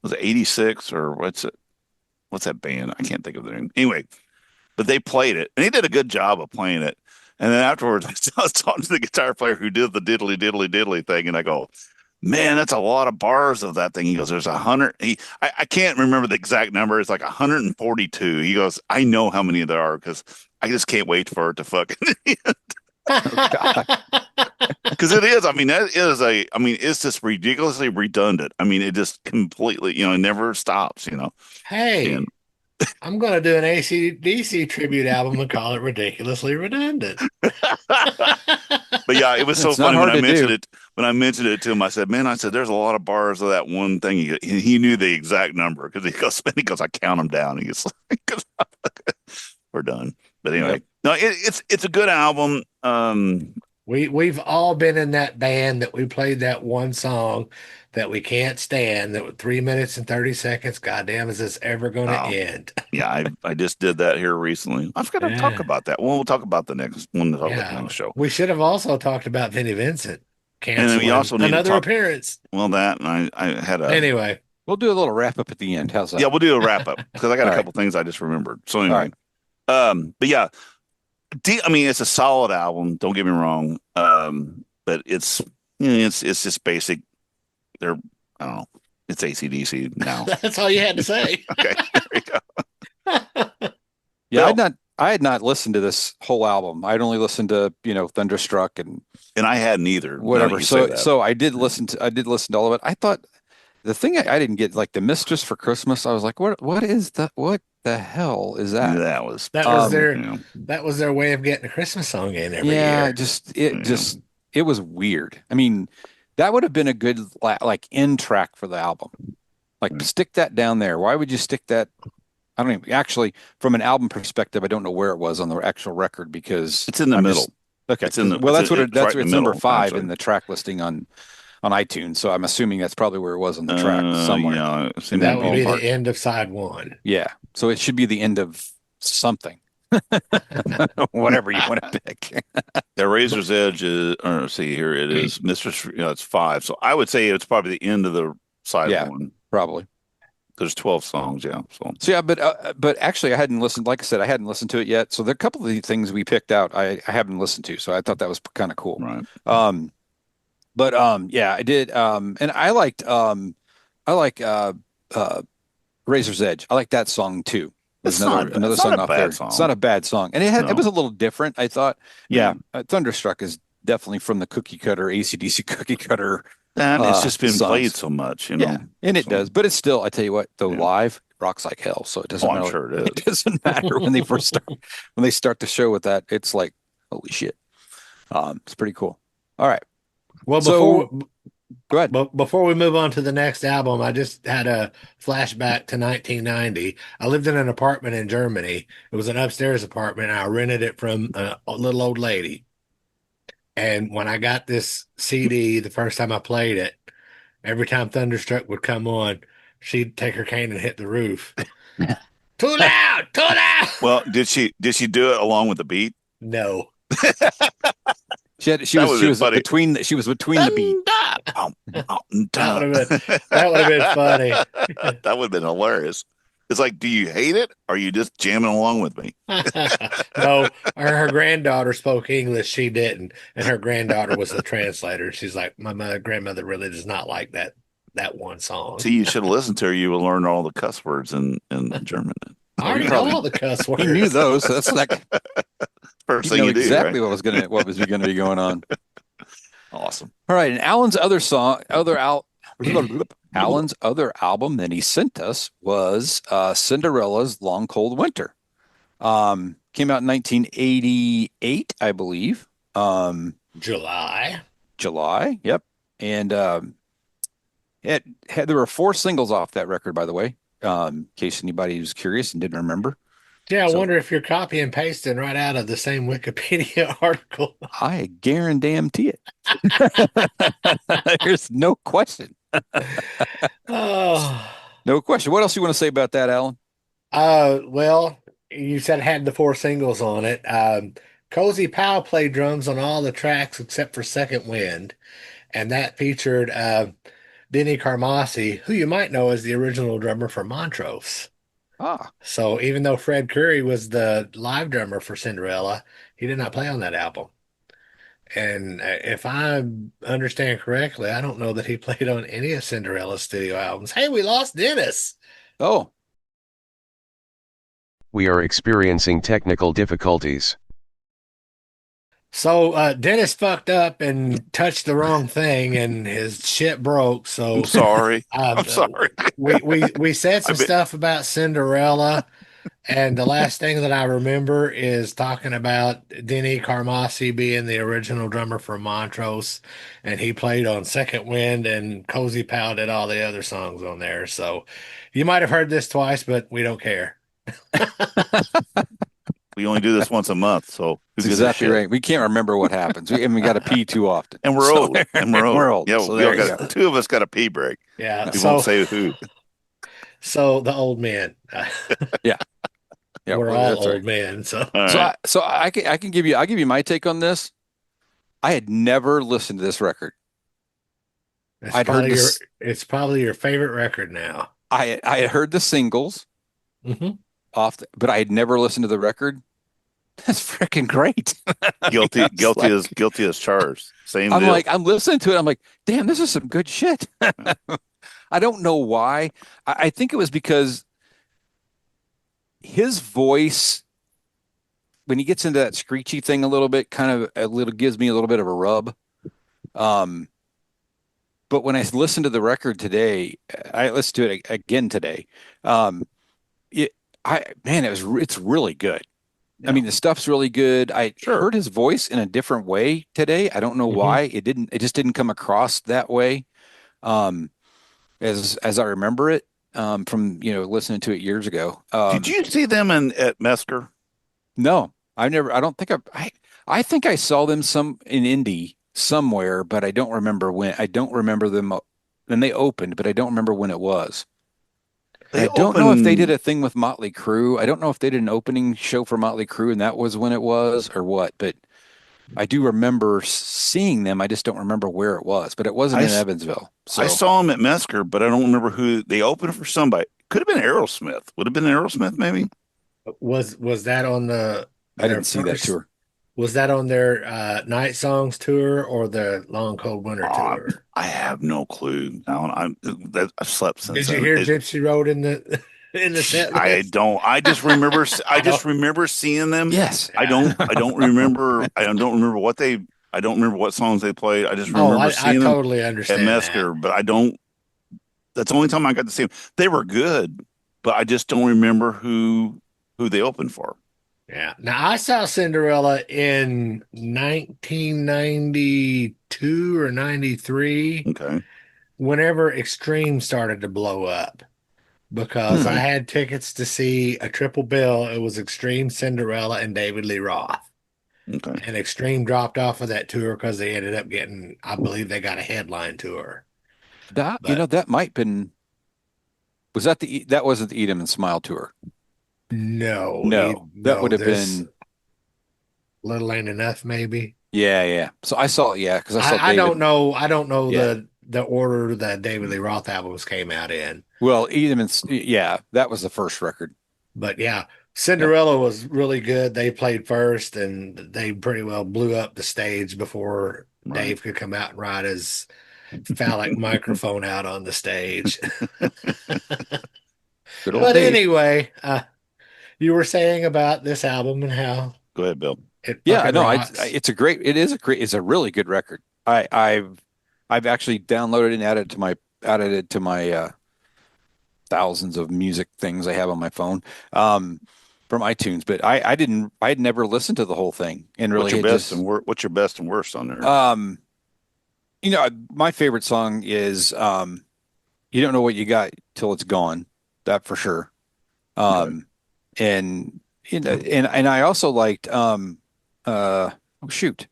S2: was it 86 or what's that band? I can't think of the name. Anyway, but they played it, and he did a good job of playing it. And then afterwards, I was talking to the guitar player who did the diddly diddly diddly thing, and I go, "Man, that's a lot of bars of that thing." He goes, "There's 100." I can't remember the exact number. It's like 142. He goes, "I know how many there are because I just can't wait for it to fucking." Because it is. I mean, that is I mean, it's just ridiculously redundant. I mean, it just completely, it never stops.
S4: Hey,
S2: And
S4: I'm going to do an AC/DC tribute album and call it Ridiculously Redundant.
S2: but yeah, it was so
S3: It's not
S2: funny when
S3: hard
S2: I
S3: to
S2: mentioned
S3: do.
S2: it. When I mentioned it to him, I said, "Man," I said, "there's a lot of bars of that one thing." He knew the exact number because he goes, "I count them down." He goes, "We're done." But
S3: Yep.
S2: anyway, no, it's a good album.
S4: We've all been in that band that we played that one song that we can't stand, that was 3 minutes and 30 seconds. Goddamn, is this ever going to
S2: Um,
S4: end?
S2: yeah, I just did that here recently. I forgot to talk
S4: Yeah.
S2: about that. Well, we'll talk about the next one. Talk about the
S4: Yeah.
S2: next show.
S4: We should have also talked about Vinnie Vincent
S2: And then we
S4: canceling
S2: also need to
S4: another
S2: talk,
S4: appearance.
S2: well, that, and I had
S4: Anyway,
S3: We'll do a little wrap up at the end. How's
S2: yeah,
S3: that?
S2: we'll do a wrap up because I got
S3: All
S2: a
S3: right.
S2: couple things I just remembered. So
S3: All
S2: anyway,
S3: right.
S2: but yeah, I mean, it's a solid album. Don't get me wrong. But it's just basic. They're, I don't know. It's AC/DC now.
S4: that's all you had to say.
S2: Okay, there you go.
S3: Yeah,
S2: Bill,
S3: I had not listened to this whole album. I'd only listened to, Thunderstruck and
S2: and I hadn't either. Now that
S3: whatever.
S2: you say
S3: So
S2: that,
S3: so I did listen to all of it. I thought the thing I didn't get, like the Mistress for Christmas, I was like, what the hell is that?
S2: that was,
S4: That was
S3: Um,
S4: their that was their way of getting a Christmas song in every
S3: yeah,
S4: year.
S3: it was weird. I mean, that would have been a good like end track for the album. Like stick that down there. Why would you stick that? I don't even actually, from an album perspective, I don't know where it was on the actual record because
S2: it's in the
S3: I'm
S2: middle.
S3: just okay.
S2: It's in the,
S3: Well,
S2: it's right in the
S3: it's number
S2: middle,
S3: 5
S2: actually.
S3: in the track listing on iTunes. So I'm assuming that's probably where it was on the track somewhere
S2: Yeah, it's
S3: in
S2: in
S3: that
S4: That
S2: the
S4: would be
S3: ballpark.
S4: the end of side one.
S3: Yeah. So it should be the end of something, whatever you want to pick.
S2: The Razor's Edge is, or see here it is, Mistress. It's 5. So I would say it's probably the end of the side
S3: Yeah,
S2: one.
S3: probably.
S2: There's 12 songs, yeah.
S3: So yeah, but actually, I hadn't listened. Like I said, I hadn't listened to it yet. So there are a couple of the things we picked out I haven't listened to. So I thought that was kind of cool.
S2: Right.
S3: Um, but yeah, I did. And I like Razor's Edge. I like that song too. There's another
S2: It's not
S3: song
S2: a
S3: off there.
S2: bad
S3: It's
S2: song.
S3: not a bad song, and it
S2: No.
S3: was a little different. I thought. Yeah,
S2: Mm.
S3: Thunderstruck is definitely from the cookie cutter AC/DC cookie cutter
S2: And it's just been played
S3: songs.
S2: so much,
S3: Yeah, and it
S2: So,
S3: does. But it's still, I tell you what, though,
S2: yeah.
S3: live it rocks like hell. So it doesn't
S2: Oh, I'm
S3: matter.
S2: sure it
S3: It
S2: is.
S3: doesn't matter when they start the show with that. It's like holy shit. It's pretty cool. All right.
S4: Well,
S3: So go ahead.
S4: before we move on to the next album, I just had a flashback to 1990. I lived in an apartment in Germany. It was an upstairs apartment. I rented it from a little old lady. And when I got this CD, the first time I played it, every time Thunderstruck would come on, she'd take her cane and hit the roof. Too loud, too loud.
S2: Well, did she do it along with the beat?
S4: No.
S3: She
S2: That would have been funny.
S3: she was between the beat.
S4: That would have been funny.
S2: That would have been hilarious. It's like, do you hate it? Or are you just jamming along with me?
S4: No, her granddaughter spoke English. She didn't, and her granddaughter was the translator. She's like, my grandmother really does not like that one song.
S2: See, you should have listened to her. You would learn all the cuss words in German.
S4: I already know all the cuss words.
S3: He knew those. So that's like
S2: First
S3: you
S2: thing
S3: know
S2: you do,
S3: exactly
S2: right?
S3: what was going to be going on.
S2: Awesome.
S3: All right, and Alan's other album that he sent us was Cinderella's Long Cold Winter. Came out in 1988, I believe.
S4: July.
S3: Yep. And there were 4 singles off that record, by the way, in case anybody was curious and didn't remember.
S4: Yeah, I
S3: So
S4: wonder if you're copy and pasting right out of the same Wikipedia article.
S3: I guarantee it. There's no question.
S4: Oh,
S3: No question. What else you want to say about that, Alan?
S4: well, you said it had the four singles on it. Cozy Powell played drums on all the tracks except for Second Wind, and that featured Vinnie Carmassi, who you might know as the original drummer for Montrose.
S3: Ah,
S4: So even though Fred Curry was the live drummer for Cinderella, he did not play on that album. And if I understand correctly, I don't know that he played on any of Cinderella's studio albums. Hey, we lost Dennis.
S3: oh,
S5: We are experiencing technical difficulties.
S4: So Dennis fucked up and touched the wrong thing, and his shit broke.
S2: I'm
S4: So
S2: sorry.
S4: um,
S2: I'm sorry.
S4: we said
S2: I
S4: some
S2: bet
S4: stuff about Cinderella, and the last thing that I remember is talking about Denny Carmassi being the original drummer for Montrose, and he played on Second Wind, and Cozy Powell did all the other songs on there. So you might have heard this twice, but we don't care.
S2: we only do this once a month, so who
S3: that's
S2: gives a
S3: exactly
S2: shit?
S3: right. We can't remember what happens. And we got to pee too often.
S2: And we're
S3: So
S2: old. And we're old.
S3: we're old.
S2: Yeah,
S3: So
S2: we all
S3: there you
S2: got
S3: go.
S2: two of us got a pee break.
S4: Yeah.
S2: We won't say who.
S4: So the old men.
S3: Yeah. Yeah.
S4: We're
S3: Well,
S4: all
S3: that's
S4: old
S3: right.
S4: men. So
S2: All
S3: So
S2: right.
S3: I can give you I'll give you my take on this. I had never listened to this record.
S4: it's
S3: I'd heard
S4: probably your
S3: this.
S4: it's probably your favorite record now.
S3: I had heard the singles
S4: Hmm.
S3: but I had never listened to the record. That's freaking great. I mean, I was like,
S2: Guilty as charged. Same deal.
S3: I'm listening to it. I'm like, damn, this is some good shit. I don't know why. I think it was because his voice, when he gets into that screechy thing a little bit, kind of a little gives me a little bit of a rub. Um, but when I listened to the record today, I listened to it again today. Um, it, man, it's really good. I
S2: Yeah.
S3: mean, the stuff's really good. I
S2: Sure.
S3: heard his voice in a different way today. I don't know
S4: Hmm.
S3: why. It just didn't come across that way. Um, as I remember it, from, listening to it years ago.
S2: Did you see them at Mesker?
S3: No, I don't think I think I saw them in Indy somewhere, but I don't remember when. I don't remember them. And they opened, but I don't remember when it was. And
S2: They
S3: I don't know if they did
S2: opened.
S3: a thing with Motley Crue. I don't know if they did an opening show for Motley Crue and that was when it was or what, but I do remember seeing them. I just don't remember where it was, but it wasn't
S2: I,
S3: in
S2: s-
S3: Evansville.
S2: I
S3: So
S2: saw them at Mesker, but I don't remember who they opened for. Somebody could have been Aerosmith. Would have been Aerosmith, maybe.
S4: Was that on
S3: I
S4: their
S3: didn't see that
S4: first?
S3: tour.
S4: Was that on their Night Songs tour or the Long Cold Winter
S2: Oh,
S4: tour?
S2: I have no clue. I've slept since
S4: Did you
S2: then.
S4: hear Gypsy Road in the in the set
S2: I
S4: list?
S2: don't. I just remember. I just
S4: Oh,
S2: remember seeing them.
S3: Yes.
S2: I
S4: yeah.
S2: don't. I don't remember. I don't remember what they. I don't remember what songs they played. I just
S4: Oh,
S2: remember
S4: I
S2: seeing them
S4: totally
S2: at
S4: understand that.
S2: Mesker, but I don't. That's the only time I got to see them. They were good, but I just don't remember who they opened for.
S4: Yeah. Now I saw Cinderella in 1992 or 93,
S2: Okay.
S4: whenever Extreme started to blow up, because I
S3: Hmm.
S2: Okay.
S4: had tickets to see a triple bill. It was Extreme, Cinderella, and David Lee Roth.
S2: Okay.
S4: And Extreme dropped off of that tour because they ended up getting, I believe they got a headline tour. But
S3: That might been, was that that wasn't the Eat 'em and Smile tour.
S4: no,
S3: No, that would
S4: no,
S3: have
S4: this
S3: been,
S4: little ain't enough, maybe.
S3: yeah, yeah. So I saw, yeah, because I saw
S4: I don't
S3: David.
S4: know. I don't know
S3: Yeah.
S4: the order that David Lee Roth albums came out in.
S3: Well, Eat 'em and, yeah, that was the first record.
S4: But yeah,
S3: Yeah.
S4: Cinderella was really good. They played first and they pretty well blew up the stage before
S2: Right.
S4: Dave could come out and ride his phallic microphone out on the stage.
S3: Good old
S4: But
S3: Dave.
S4: anyway, you were saying about this album and how
S2: Go ahead, Bill.
S4: it
S3: Yeah, I
S4: fucking
S3: know.
S4: rocks.
S3: It's a really good record. I've actually downloaded and added it to my thousands of music things I have on my phone from iTunes. But I'd never listened to the whole thing and really had just
S2: What's your best and worst on there?
S3: um, my favorite song is You Don't Know What You Got Till It's Gone. That for sure.
S2: Okay.
S3: And and I also liked oh shoot.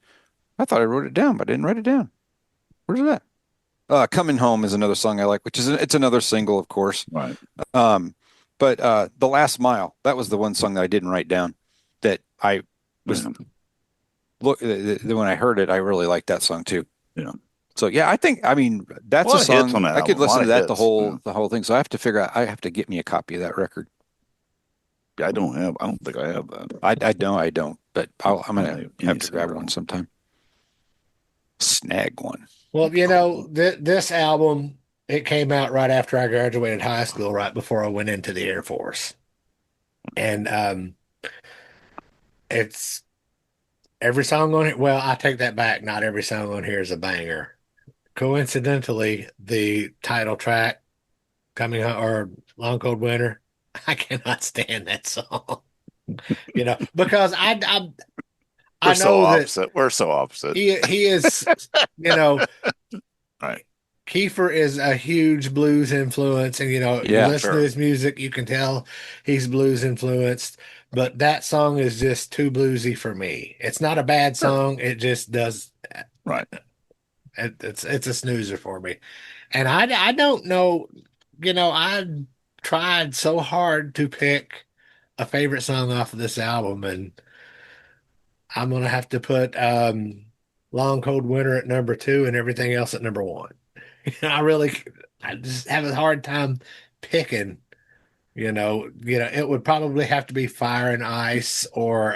S3: I thought I wrote it down, but I didn't write it down. Where's that? Coming Home is another song I like, which is it's another single, of course.
S2: Right.
S3: Um, but The Last Mile, that was the one song that I didn't write down that I was when I heard it, I really liked that song too.
S2: Yeah.
S3: So yeah, I mean that's
S2: A
S3: a
S2: lot of hits on
S3: song
S2: that
S3: I could
S2: album. A lot
S3: listen to
S2: of
S3: that
S2: hits,
S3: the whole thing. So I have to figure out I have to get me a copy of that record.
S2: I don't think I have that.
S3: I don't, but I'm gonna have to grab
S2: somewhere.
S3: one sometime. Snag one.
S4: Well, this album, it came out right after I graduated high school, right before I went into the Air Force. And it's every song on it. Well, I take that back. Not every song on here is a banger. Coincidentally, the title track, Coming Home or Long Cold Winter, I cannot stand that song. Because I
S2: We're so
S4: know that
S2: opposite. We're so opposite.
S4: he is, you know,
S2: Right.
S4: Kiefer is a huge blues influence, and you
S3: Yeah,
S4: listen to
S2: sure.
S4: his music, you can tell he's blues influenced. But that song is just too bluesy for me. It's not a bad
S2: Sure.
S4: song. It just does.
S2: Right.
S4: It's a snoozer for me. And I don't know. I tried so hard to pick a favorite song off of this album, and I'm gonna have to put Long Cold Winter at number two and everything else at number one. I just have a hard time picking. It would probably have to be Fire and Ice or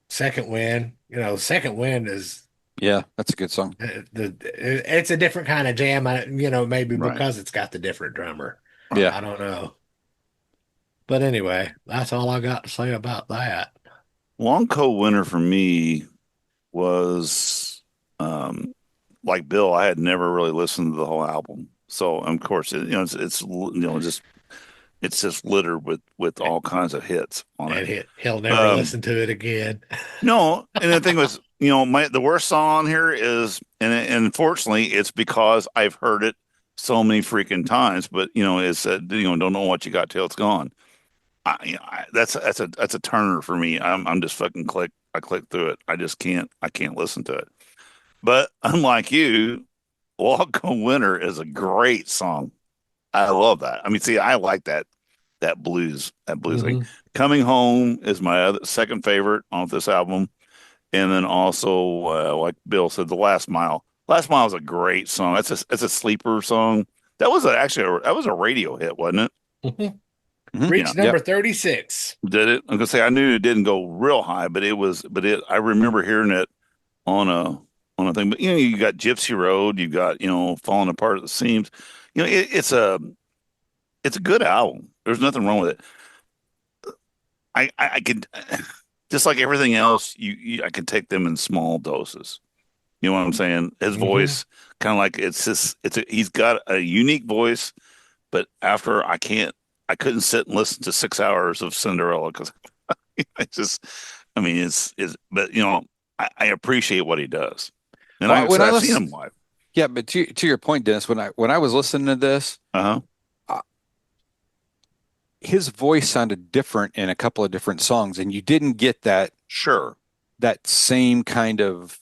S4: Second Wind. Second Wind is
S3: yeah, that's a good song.
S4: it's a different kind of jam. Maybe
S2: Right.
S4: because it's got the different drummer.
S3: Yeah.
S4: I don't know. But anyway, that's all I got to say about that.
S2: Long Cold Winter for me was um like Bill, I had never really listened to the whole album. So of course it's just littered with all kinds of hits on
S4: And
S2: it.
S4: he'll never
S2: Um
S4: listen to it again.
S2: no, and the thing was, the worst song on here is and unfortunately it's because I've heard it so many freaking times, but it's don't know what you got till it's gone. That's a turner for me. I'm just fucking I click through it. I can't listen to it. But unlike you, Walk on Winter is a great song. I love that. I mean, see, I like that blues thing.
S4: Mhm.
S2: Coming Home is my second favorite on this album, and then also like Bill said, The Last Mile. Last Mile is a great song. It's a sleeper song. That was a radio hit, wasn't it?
S4: Mhm.
S3: Mhm.
S4: Reached
S3: Yeah.
S4: number 36.
S2: Did it? I'm gonna say I knew it didn't go real high, but I remember hearing it on a thing. But you got Gypsy Road, you got Falling Apart at the Seams. It's a good album. There's nothing wrong with it. I could just like everything else, I can take them in small doses. You know what I'm saying? His
S4: Mhm.
S2: voice, kind of like he's got a unique voice, but I couldn't sit and listen to 6 hours of Cinderella because it's just, I mean, but I appreciate what he does, and
S3: Well, when I
S2: I've seen
S3: listen,
S2: him live.
S3: yeah, but to your point, Dennis, when I was listening to this,
S2: Uh-huh.
S3: uh, his voice sounded different in a couple of different songs, and you didn't get
S2: Sure.
S3: that same kind of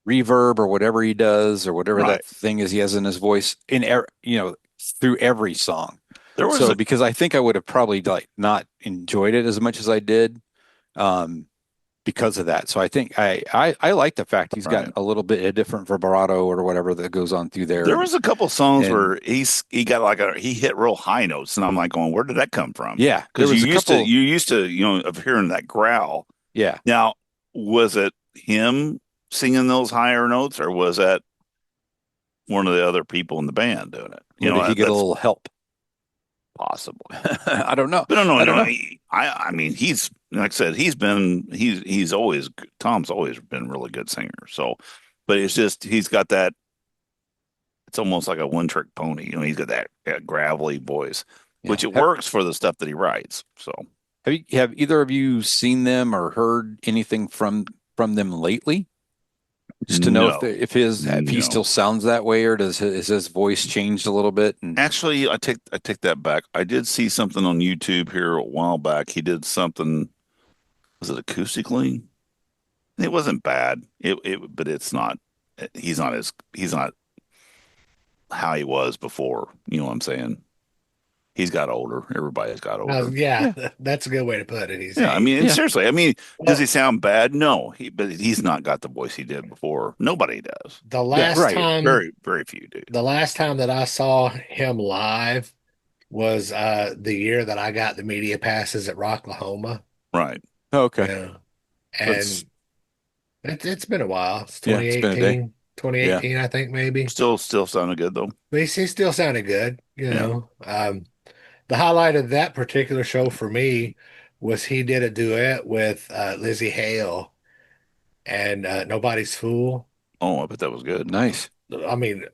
S3: reverb or whatever he does or whatever
S2: Right.
S3: that thing is he has in his voice through every song.
S2: There was
S3: So
S2: a
S3: because I think I would have probably like not enjoyed it as much as I did because of that. So I think I like the fact he's got
S2: Right.
S3: a little bit of different vibrato or whatever that goes on through there.
S2: There was a couple songs
S3: and-
S2: where he got he hit real high notes, and I'm like going, where did that come from?
S3: Yeah, there
S2: Because
S3: was a couple.
S2: you used to of hearing that growl.
S3: Yeah.
S2: Now, was it him singing those higher notes, or was that one of the other people in the band doing it?
S3: Did he get a
S2: that's
S3: little help?
S2: possible.
S3: I don't know.
S2: But no,
S3: I don't know.
S2: I mean, he's like I said, Tom's always been a really good singer. So, but it's just he's got that. It's almost like a one-trick pony. He's got that gravelly voice, which it works for the stuff that he writes. So,
S3: have either of you seen them or heard anything from them lately? Just to know if
S2: No.
S3: if he
S2: No.
S3: still sounds that way, or is his voice changed a little bit? And
S2: Actually, I take that back. I did see something on YouTube here a while back. He did something, was it acoustically? It wasn't bad. But it's not. He's not how he was before. You know what I'm saying? He's got older. Everybody's got older.
S4: Yeah,
S3: Yeah.
S4: that's a good way to put it. He's
S2: Yeah, I mean, and
S3: Yeah.
S2: seriously, I mean, does he
S4: Well,
S2: sound bad? No, but he's not got the voice he did before. Nobody does.
S4: the
S3: Yeah,
S4: last
S3: right.
S4: time
S2: Very few do.
S4: the last time that I saw him live was the year that I got the media passes at Rocklahoma.
S2: Right.
S3: Okay.
S4: Yeah.
S2: That's
S4: And it's been a while. It's
S3: Yeah, it's been a day.
S4: 2018, I think maybe.
S2: still sounding good though.
S4: But he still sounded good,
S2: Yeah.
S4: The highlight of that particular show for me was he did a duet with Lizzie Hale and Nobody's Fool.
S2: Oh, I bet that was good.
S3: Nice.
S4: I mean,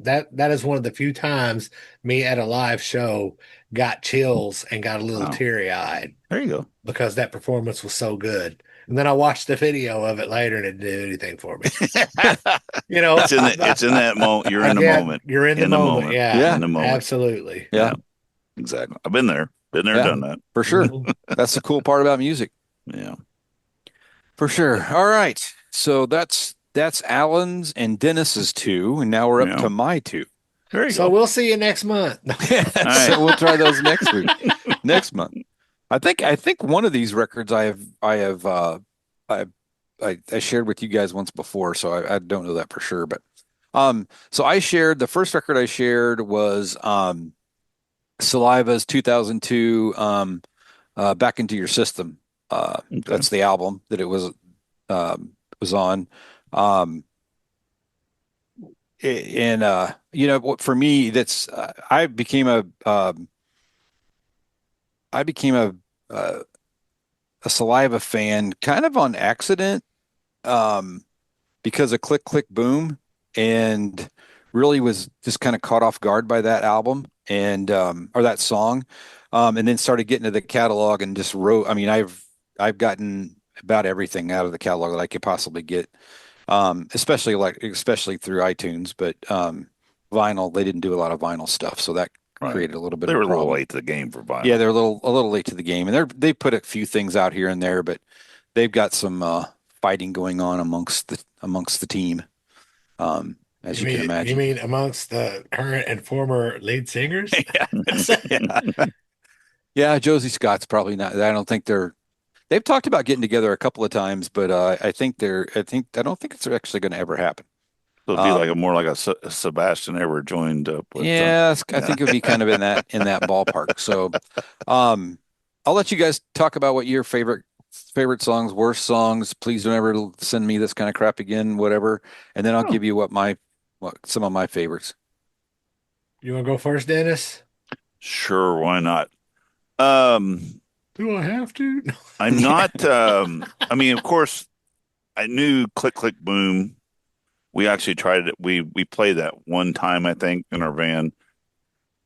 S4: that is one of the few times me at a live show got chills and got a little
S2: Wow.
S4: teary-eyed
S2: There you go.
S4: because that performance was so good. And then I watched the video of it later and it didn't do anything for me. You know,
S2: It's in that moment. You're in the
S4: again,
S2: moment.
S4: you're in the moment. Yeah,
S3: Yeah.
S2: In the moment.
S4: absolutely.
S3: Yeah,
S2: Exactly. I've been there.
S3: Yeah.
S2: Done that.
S3: for sure.
S4: Mhm.
S3: That's the cool part about music.
S2: Yeah.
S3: For sure. All right. So that's Alan's and Dennis's two, and now we're up
S2: Yeah.
S3: to my two.
S2: There you
S4: So
S2: go.
S4: we'll see you next month.
S2: right.
S3: So we'll try those next week, next month. I think one of these records I shared with you guys once before, so I don't know that for sure. But so I shared the first record I shared was Saliva's 2002 Back Into Your System.
S2: Okay.
S3: That's the album that it was on. And you know, for me, that's I became a Saliva fan kind of on accident, because of Click Click Boom, and really was just kind of caught off guard by that album and or that song, and then started getting to the catalog and just wrote. I mean, I've gotten about everything out of the catalog that I could possibly get, especially through iTunes, but vinyl. They didn't do a lot of vinyl stuff, so that
S2: Right.
S3: created a little bit
S2: They
S3: of
S2: were
S3: a
S2: a little
S3: problem.
S2: late to the game for vinyl.
S3: Yeah, they're a little late to the game, and they put a few things out here and there, but they've got some fighting going on amongst the team, as you can
S4: You
S3: imagine.
S4: mean amongst the current and former lead singers?
S3: Yeah. Yeah, Josie Scott's probably not. I don't think they've talked about getting together a couple of times, but I don't think it's actually going to ever happen.
S2: So it'd be like more like a Sebastian ever joined up with.
S3: Yeah, I think it would be kind of in that ballpark. So, I'll let you guys talk about what your favorite songs, worst songs. Please don't ever send me this kind of crap again, whatever. And then I'll give you what some of my favorites.
S4: You want to go first, Dennis?
S2: Sure, why not?
S4: Do I have to?
S2: I'm not. I mean, of course, I knew Click Click Boom. We actually tried it. We played that one time, I think, in our van.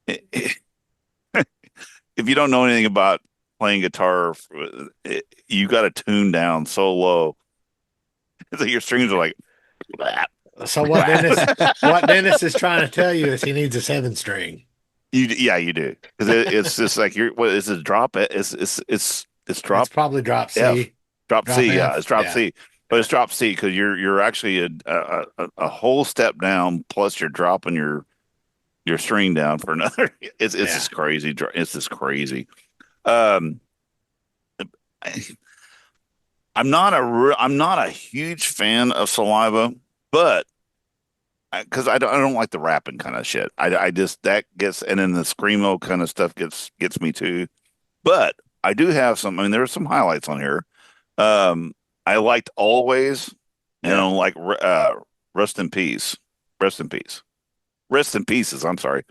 S2: If you don't know anything about playing guitar, you got to tune down so low. It's like your strings are like.
S4: So what Dennis is trying to tell you is he needs a 7-string.
S2: You do because it's just like what is it? Drop it. It's drop.
S4: It's probably drop C.
S2: F. Drop C.
S4: F.
S2: Yeah, it's drop
S4: Yeah.
S2: C. But it's drop C because you're actually a whole step down, plus you're dropping your string down for another. It's just crazy. It's just crazy. I'm not a huge fan of Saliva, but because I don't like the rapping kind of shit. I just that gets, and then the screamo kind of stuff gets me too. But I do have some. I mean, there are some highlights on here. I liked Always, and I like Rest in Peace. Rest in Peace. Rest in Pieces. I'm sorry.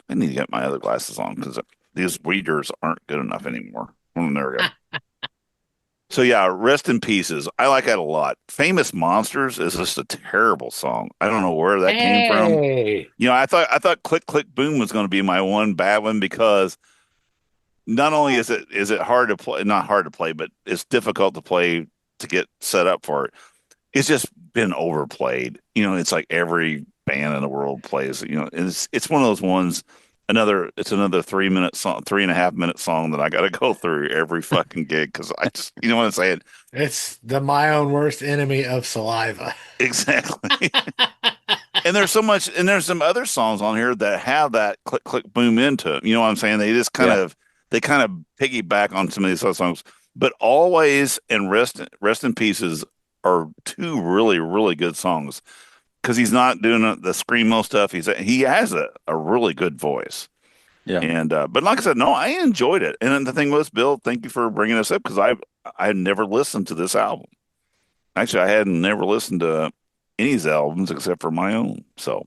S2: I need to get my other glasses on because these readers aren't good enough anymore. Oh, there we go. So yeah, Rest in Pieces. I like that a lot. Famous Monsters is just a terrible song. I don't know where that came from. You know, I thought Click Click Boom was going to be my one bad one because not only is it hard to play, not hard to play, but it's difficult to play to get set up for it. it's just been overplayed. It's like every band in the world plays. It's one of those ones. It's another 3 minute song, 3.5 minute song that I got to go through every fucking gig because I just, you know what I'm saying?
S4: It's my own worst enemy of saliva.
S2: Exactly. And there's some other songs on here that have that click click boom into it. You know what I'm saying? They kind of piggyback on some of these other songs, but Always and Rest in Pieces are two really, really good songs because he's not doing the screamo stuff. He has a really good voice.
S3: Yeah.
S2: And but like I said, no, I enjoyed it. And then the thing was, Bill, thank you for bringing this up because I had never listened to this album. Actually, I hadn't never listened to any of his albums except for my own. So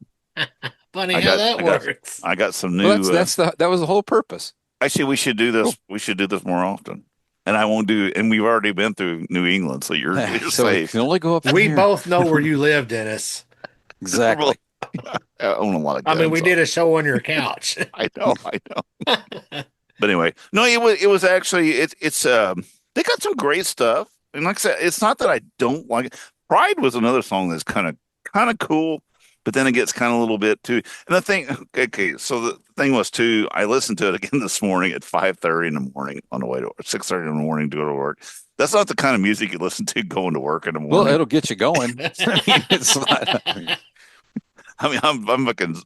S4: Funny how that works.
S2: I got some new.
S3: Well, that was the whole purpose.
S2: Actually, we should do this.
S3: Cool.
S2: We should do this more often. And I won't do. And we've already been through New England, so you're
S3: So you
S2: safe.
S3: can only go up.
S4: We
S3: here.
S4: both know where you live, Dennis.
S3: Exactly.
S2: I own a lot of.
S4: I mean,
S2: guns,
S4: we
S2: so.
S4: did a show on your couch.
S2: I know. But anyway, no, it was actually it's they got some great stuff. And like I said, it's not that I don't like it. Pride was another song that's kind of cool, but then it gets kind of a little bit too. And the thing, okay, so the thing was too, I listened to it again this morning at 5:30 in the morning on the way to 6:30 in the morning to go to work. That's not the kind of music you listen to going to work in the morning.
S3: Well, it'll get you going. I mean, it's not.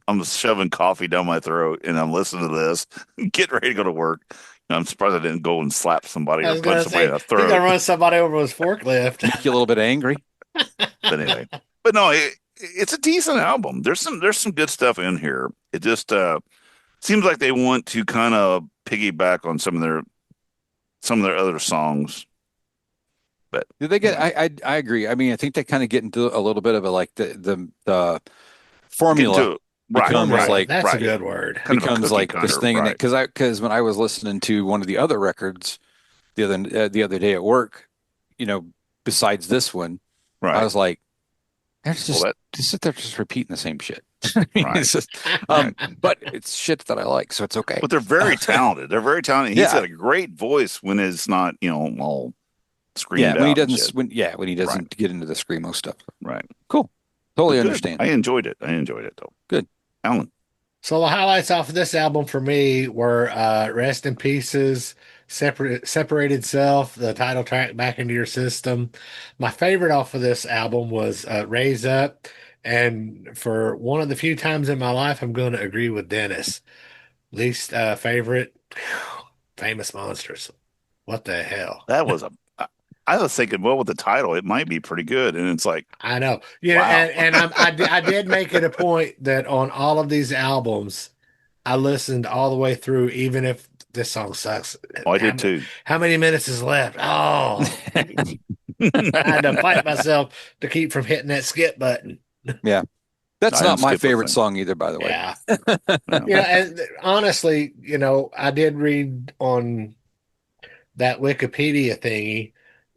S2: I'm shoving coffee down my throat and I'm listening to this, getting ready to go to work. I'm surprised I didn't go and slap somebody or punch somebody in the throat.
S4: He's gonna run somebody over with his forklift.
S3: Make you a little bit angry.
S2: But anyway, but no, it's a decent album. There's some good stuff in here. It just seems like they want to kind of piggyback on some of their other songs. But
S3: Did they get? I agree. I mean, I think they kind of get into a little bit of a like the formula becomes like
S4: that's a good word.
S3: Becomes like this thing, because when I was listening to one of the other records the other day at work, besides this one, I was like, that's just sit there just repeating the same shit. It's just, but it's shit that I like, so it's okay.
S2: But they're very talented. They're very talented. He's got a great voice when it's not, all screamed out.
S3: When he doesn't, when he doesn't get into the screamo stuff.
S2: Right.
S3: Cool. Totally understand.
S2: I enjoyed it. Though.
S3: Good.
S2: Alan.
S4: So the highlights off of this album for me were Rest in Pieces, Separated Self, the title track, Back Into Your System. My favorite off of this album was Raise Up. And for one of the few times in my life, I'm going to agree with Dennis. Least favorite, Famous Monsters. What the hell?
S2: That was I was thinking, well, with the title, it might be pretty good. And it's like,
S4: I know.
S2: wow.
S4: And I did make it a point that on all of these albums, I listened all the way through, even if this song sucks.
S2: Oh, I did too.
S4: How many minutes is left? Oh, I had to fight myself to keep from hitting that skip button.
S3: Yeah. That's not my favorite song either, by the way.
S4: Yeah. And honestly, I did read on that Wikipedia thingy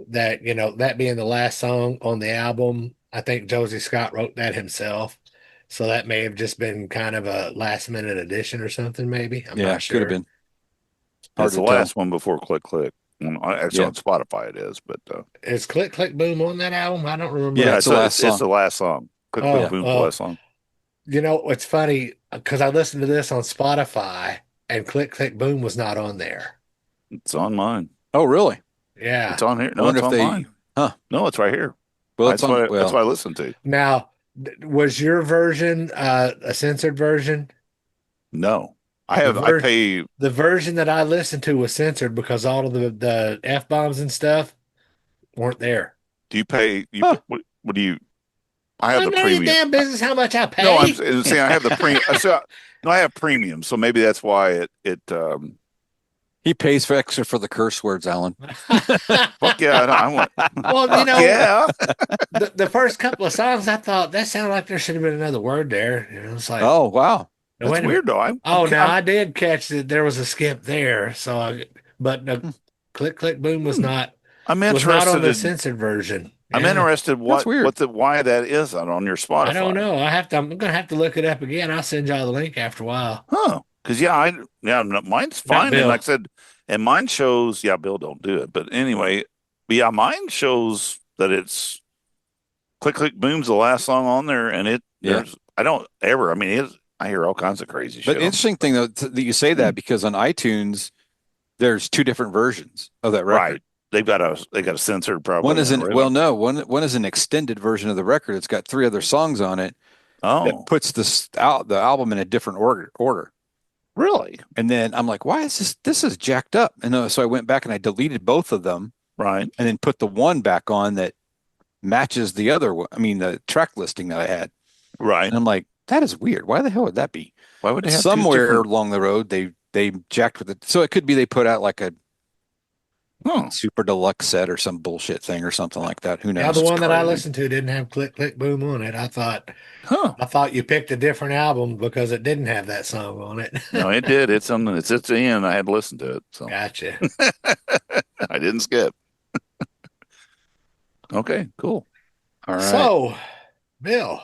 S4: that, that being the last song on the album, I think Josie Scott wrote that himself. So that may have just been kind of a last minute addition or something, maybe. I'm not sure.
S3: Could have been.
S2: That's the last one before Click Click. Actually, on Spotify it is, but
S4: is Click Click Boom on that album? I don't remember.
S2: Yeah, it's the last song. Click Click Boom, the last song.
S4: It's funny because I listened to this on Spotify and Click Click Boom was not on there.
S2: It's on mine.
S3: Oh, really?
S4: Yeah.
S2: It's on here. No, it's on mine.
S3: Huh?
S2: No, it's right here.
S3: Well,
S2: that's what I listened to.
S4: Now, was your version a censored version?
S2: No. I pay
S4: the version that I listened to was censored because all of the F-bombs and stuff weren't there.
S2: Do you pay what do you I have the premium.
S4: Damn business how much I pay.
S2: No, I'm saying I have the premium. No, I have premium, so maybe that's why it
S3: he pays for extra for the curse words, Alan.
S2: Fuck yeah, I want.
S4: Well,
S2: yeah.
S4: the first couple of songs, I thought that sounded like there should have been another word there. It's like,
S3: oh wow,
S2: that's weird though.
S4: I did catch that there was a skip there. So, Click Click Boom was not.
S2: I'm interested
S4: was not on the censored version.
S2: I'm interested why that is on your Spotify.
S4: I don't know. I'm gonna have to look it up again. I'll send y'all the link after a while.
S2: Huh? Because mine's fine. And like I said, and mine shows. Yeah, Bill don't do it, but anyway, mine shows that it's Click Click Boom's the last song on there, and
S3: Yeah.
S2: I don't ever. I mean, I hear all kinds of crazy
S3: But
S2: shit on
S3: interesting thing though that you say that because on iTunes there's two different versions of that record.
S2: Right. They got a censored
S3: One
S2: probably
S3: is
S2: and original.
S3: one is an extended version of the record. It's got three other songs on it that
S2: Oh,
S3: puts the album in a different order.
S2: really?
S3: And then I'm like, why is this? This is jacked up. And so I went back and I deleted both of them
S2: Right.
S3: and then put the one back on that matches the other one. I mean, the track listing that I had.
S2: Right.
S3: And I'm like, that is weird. Why the hell would that be?
S2: Why would they have two
S3: Somewhere
S2: different?
S3: along the road, they jacked with it. So it could be they put out like a
S2: Huh.
S3: super deluxe set or some bullshit thing or something like that. Who
S4: Yeah,
S3: knows?
S4: the
S2: That's
S4: one that I
S2: crazy.
S4: listened to didn't have Click Click Boom on it.
S2: Huh.
S4: I thought you picked a different album because it didn't have that song on it.
S2: No, it did. It's something. It's at the end. I had to listen to it, so
S4: Gotcha.
S2: I didn't skip. Okay, cool.
S3: All right.
S4: So, Bill,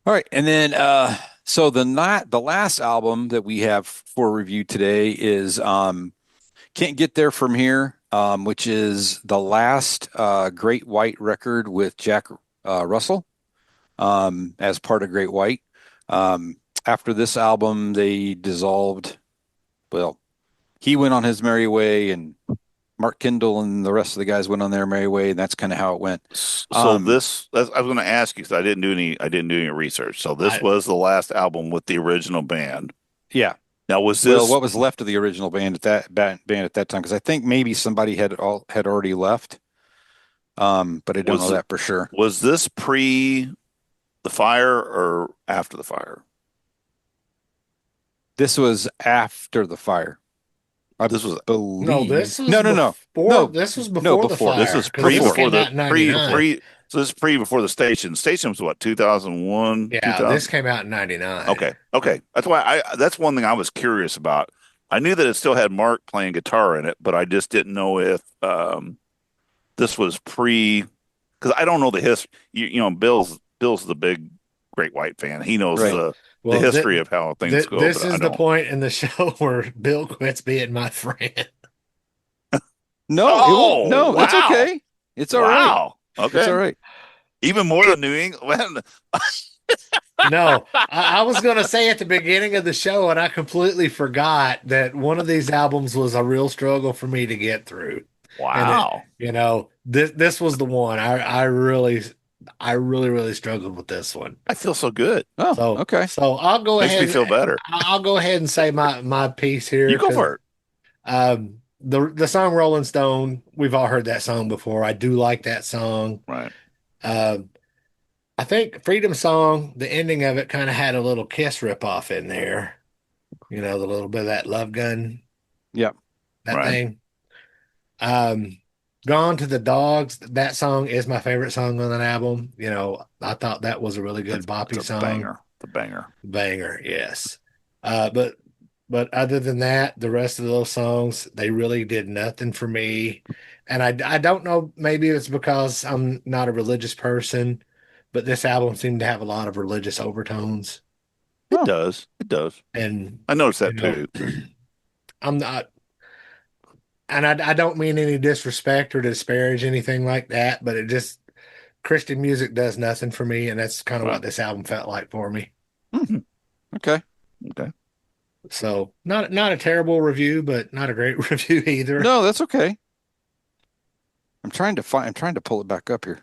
S3: All right. And then so the last album that we have for review today is Can't Get There From Here, which is the last Great White record with Jack Russell as part of Great White. After this album, they dissolved. Well, he went on his merry way, and Mark Kindle and the rest of the guys went on their merry way, and that's kind of how it went.
S2: So I
S3: Um,
S2: was going to ask you because I didn't do any research. So this
S4: I
S2: was the last album with the original band.
S3: yeah.
S2: Now was
S3: Well,
S2: this
S3: what was left of the original band at that band at that time? Because I think maybe somebody had already left, but I don't know
S2: was
S3: that for sure.
S2: was this pre the fire or after the fire?
S3: This was after the fire, I
S2: This was
S3: believe.
S4: no, this was
S3: no.
S4: before.
S3: No.
S4: This was
S3: No,
S4: before the
S3: before.
S4: fire.
S2: this was
S4: 'cause
S2: pre
S4: this
S3: Before.
S2: before
S4: came out
S2: the
S4: in '99.
S2: so this is pre before the station. Station was what 2001,
S4: Yeah,
S2: 2000.
S4: this came out in '99.
S2: Okay. That's one thing I was curious about. I knew that it still had Mark playing guitar in it, but I just didn't know if this was pre because I don't know the history. You know, Bill's the big Great White fan. He knows
S3: Right.
S2: the
S4: Well,
S2: history of how things go,
S4: this
S2: but I
S4: is the
S2: don't.
S4: point in the show where Bill quits being my friend.
S3: No, it
S2: Oh,
S3: won't. No, it's
S2: wow.
S3: okay. It's all right.
S2: Wow.
S3: It's
S2: Okay.
S3: all right.
S2: Even more than New England.
S4: No, I was going to say at the beginning of the show, and I completely forgot that one of these albums was a real struggle for me to get through.
S2: Wow.
S4: This was the one. I really struggled with this one.
S2: I feel so good.
S3: Oh,
S4: So
S3: okay.
S4: So I'll go
S2: Makes
S4: ahead.
S2: me feel better.
S4: I'll go ahead and say my piece here.
S2: You go for it.
S4: The song Rolling Stone, we've all heard that song before. I do like that song.
S2: Right.
S4: I think Freedom Song, the ending of it kind of had a little Kiss ripoff in there. The little bit of that Love Gun.
S3: Yep.
S4: That
S2: Right.
S4: thing. Gone to the Dogs, that song is my favorite song on that album. I thought that was a really good boppy
S2: It's a
S4: song.
S2: banger. The banger.
S4: Banger, yes. But other than that, the rest of those songs, they really did nothing for me. And I don't know, maybe it's because I'm not a religious person, but this album seemed to have a lot of religious overtones.
S2: It
S3: Oh.
S2: does. It does.
S4: And
S2: I noticed that
S4: you know,
S2: too.
S4: I'm not, and I don't mean any disrespect or disparage anything like that, but Christian music does nothing for me, and that's kind of
S2: Right.
S4: what this album felt like for me.
S3: Okay.
S2: Okay.
S4: So not a terrible review, but not a great review either.
S3: No, that's okay. I'm trying to pull it back up here.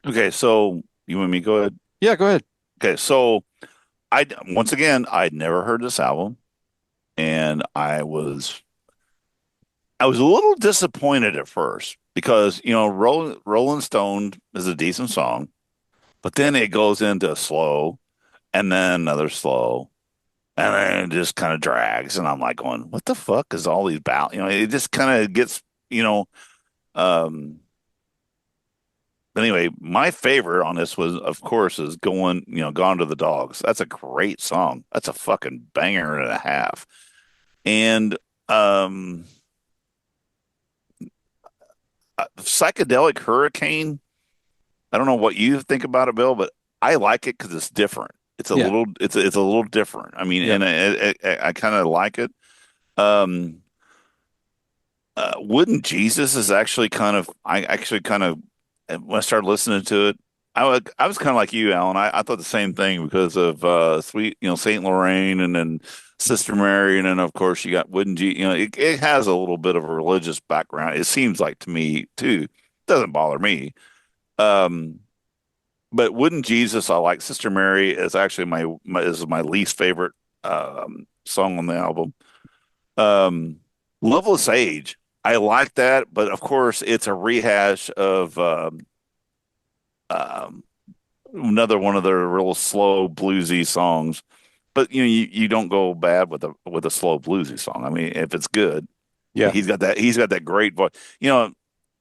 S2: Okay. So you want me to go ahead?
S3: Yeah, go ahead.
S2: Okay. So once again, I'd never heard this album, and I was a little disappointed at first because Rolling Stone is a decent song, but then it goes into slow, and then another slow, and then it just kind of drags, and I'm like going, what the fuck is all these about? It just kind of gets, but anyway, my favorite on this was, of course, is Gone to the Dogs. That's a great song. That's a fucking banger and a half. And Psychedelic Hurricane, I don't know what you think about it, Bill, but I like it because it's different. It's a
S3: Yeah.
S2: little, it's a little different. I mean,
S3: Yeah.
S2: and I kind of like it. Wooden Jesus is actually I actually kind of and when I started listening to it, I was kind of like you, Alan. I thought the same thing because of Sweet, Saint Lorraine, and then Sister Mary, and then of course you got Wooden G. It has a little bit of a religious background. It seems like to me too. Doesn't bother me. Um, but Wooden Jesus, I like. Sister Mary is actually my least favorite song on the album. Um, Loveless Age, I like that, but of course it's a rehash of um, another one of their real slow bluesy songs. But you don't go bad with a slow bluesy song. I mean, if it's good,
S3: Yeah.
S2: he's got that great voice.